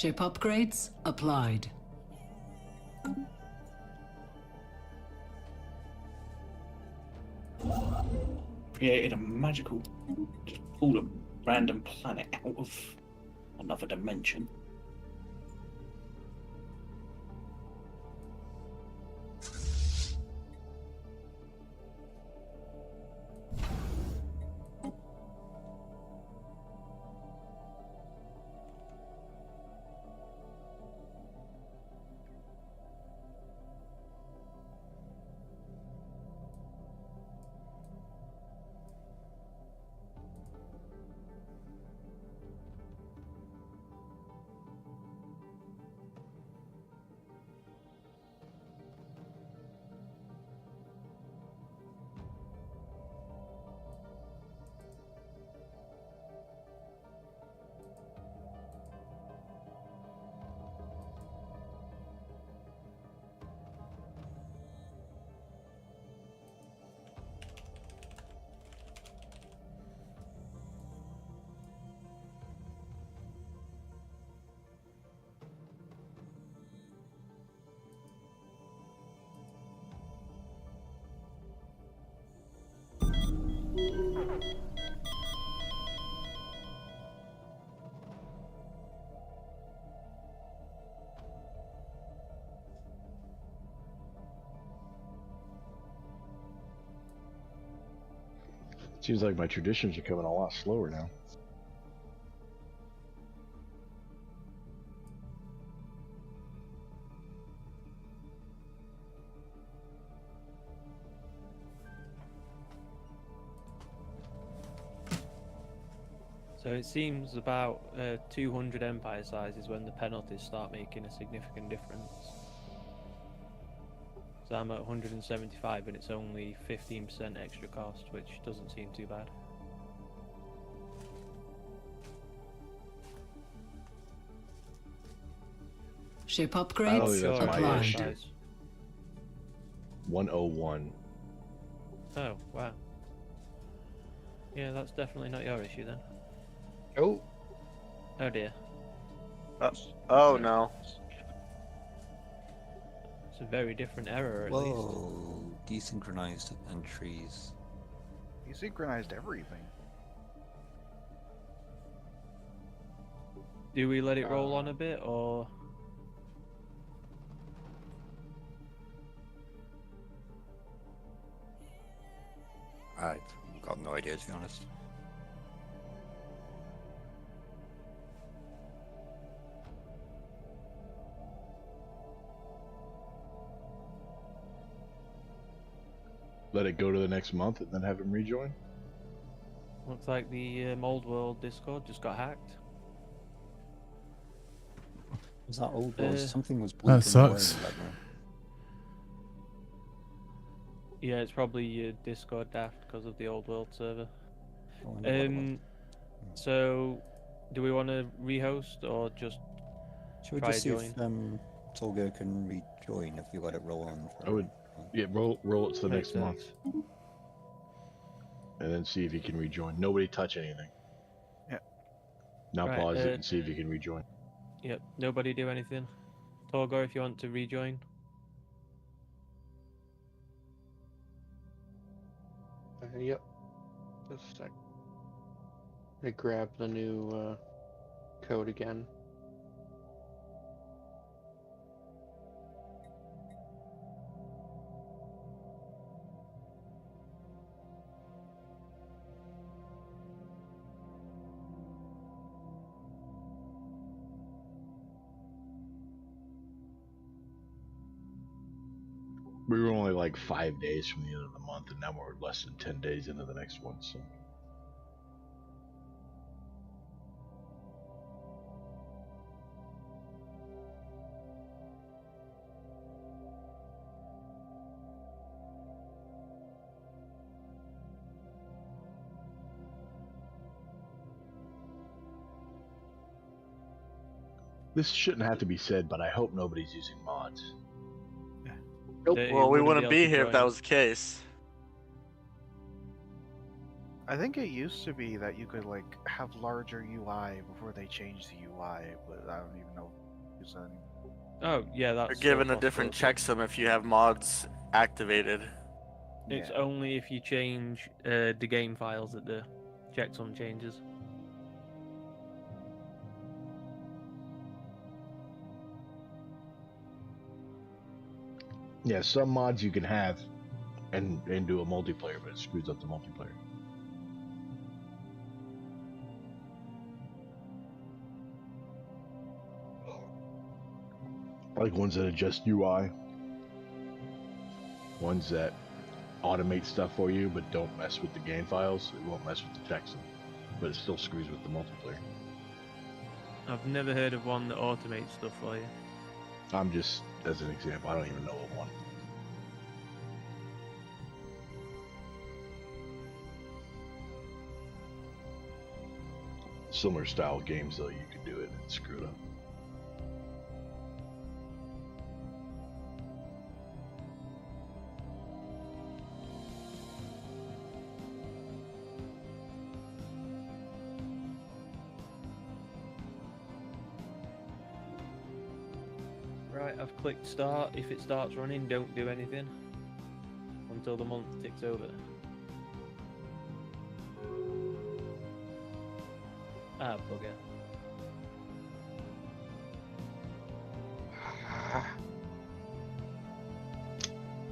Ship upgrades applied. Created a magical, just pulled a random planet out of another dimension. Seems like my traditions are coming a lot slower now. So it seems about 200 empire sizes when the penalties start making a significant difference. So I'm at 175 and it's only 15% extra cost, which doesn't seem too bad. Ship I don't upgrades think that's my issue. applied. 101. Oh, wow. Yeah, that's definitely not your issue then. Oh. Oh dear. Oh no. It's a very different error at least. Whoa, desynchronized entries. He synchronized everything. Do we let it roll on a bit or? I've got no idea, to be honest. Let it go to the next month and then have him rejoin? Looks like the Mold World Discord just got hacked. Was that old world? Something was That sucks. Yeah, it's probably your Discord daft because of the old world server. So, do we want to rehost or just Should we try just see join? if Tolga can rejoin if you let it roll on? For I would, yeah, roll it to the Makes next month. And then see if you can rejoin. Nobody touch anything. Yeah. Now Right, pause it and see if you can rejoin. Yep, nobody do anything. Torgor, if you want to rejoin. Yep. Just a sec. I grab the new code again. We were only like 5 days from the end of the month, and now we're less than 10 days into the next one, so. This shouldn't have to be said, but I hope nobody's using mods. Nope. Well, we wouldn't be here if that was the case. I think it used to be that you could like have larger UI before they changed the UI, but I don't even know if it's any. Oh, yeah, that's... You're given a different checksum if you have mods activated. It's only if you change the game files that the checksum changes. Yeah, some mods you can have and do a multiplayer, but it screws up the multiplayer. Like ones that adjust UI. Ones that automate stuff for you, but don't mess with the game files. It won't mess with the checksum, but it still screws with the multiplayer. I've never heard of one that automates stuff for you. I'm just, as an example, I don't even know of one. Similar style games, though, you could do it and screw it up. Right, I've clicked start. If it starts running, don't do anything until the month ticks over. Ah, bugger.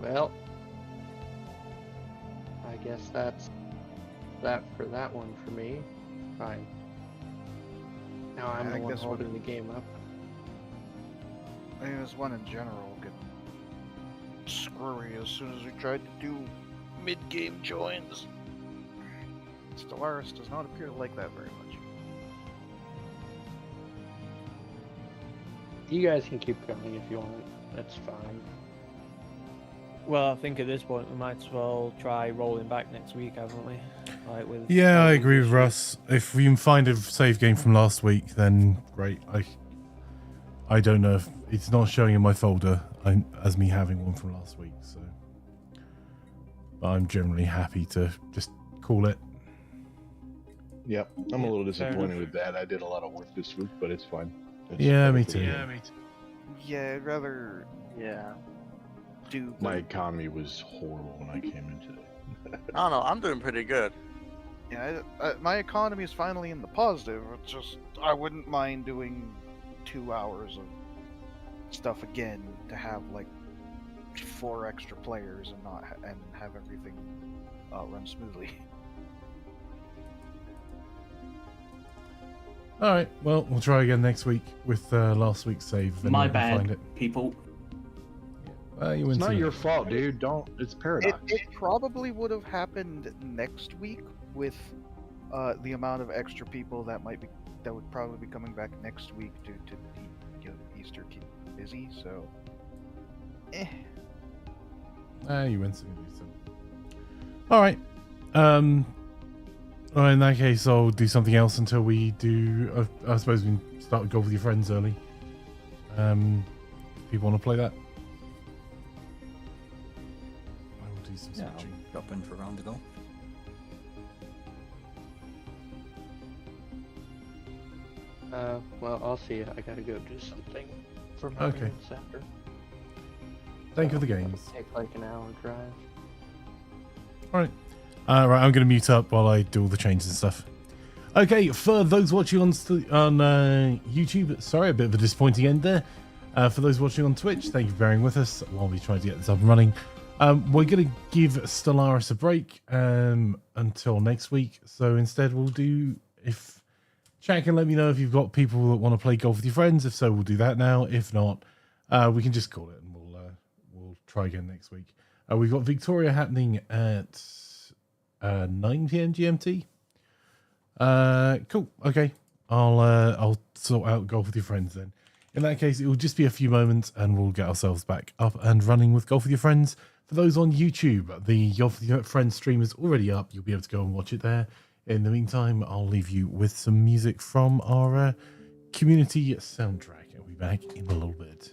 Well, I guess that's that for that one for me. Fine. Now I'm I the think one this holding one- the game up. I mean, this one in general get screwy as soon as we tried to do mid-game joins. Stellaris does not appear to like that very much. You guys can keep going if you want. That's fine. Well, I think at this point we might as well try rolling back next week, haven't we? Like with Yeah, I agree with Russ. If we can find a save game from last week, then great. I don't know if it's not showing in my folder as me having one from last week, so but I'm generally happy to just call it. Yep, I'm a little fair disappointed enough. with that. I did a lot of work this week, but it's fine. It's Yeah, better me for too. the Yeah, game. me too. Yeah, I'd rather do My economy was horrible when I came in today. I don't know. I'm doing pretty good. Yeah, my economy is finally in the positive. It's just I wouldn't mind doing 2 hours of stuff again to have like 4 extra players and not and have everything run smoothly. All right. Well, we'll try again next week with last week's save. If My anyone can find bad, it. people. You It's went not to- your fault, dude. Don't. It's paradox. It probably would have happened next week with the amount of extra people that would probably be coming back next week due to the Easter keep busy. So, You went to so. All right. Well, in that case, I'll do something else until we do. I suppose we can start with Golf with Your Friends early. People want to play that? I will do some Yeah, switching. I'll drop in for a round to go. Well, I'll see. I gotta go do something for my Okay. parents after. Thank you for the games. Take like an hour drive. All right. Right, I'm going to mute up while I do all the changes and stuff. Okay, for those watching on YouTube, sorry, a bit of a disappointing end there. For those watching on Twitch, thank you for bearing with us while we try to get this up and running. We're going to give Stellaris a break until next week. So instead, we'll do, if chat can let me know if you've got people that want to play golf with your friends. If so, we'll do that now. If not, we can just call it and we'll try again next week. We've got Victoria happening at 9 p.m. GMT. Cool. Okay. I'll sort out golf with your friends then. In that case, it will just be a few moments and we'll get ourselves back up and running with golf with your friends. For those on YouTube, the golf with your friends stream is already up. You'll be able to go and watch it there. In the meantime, I'll leave you with some music from our community soundtrack. I'll be back in a little bit.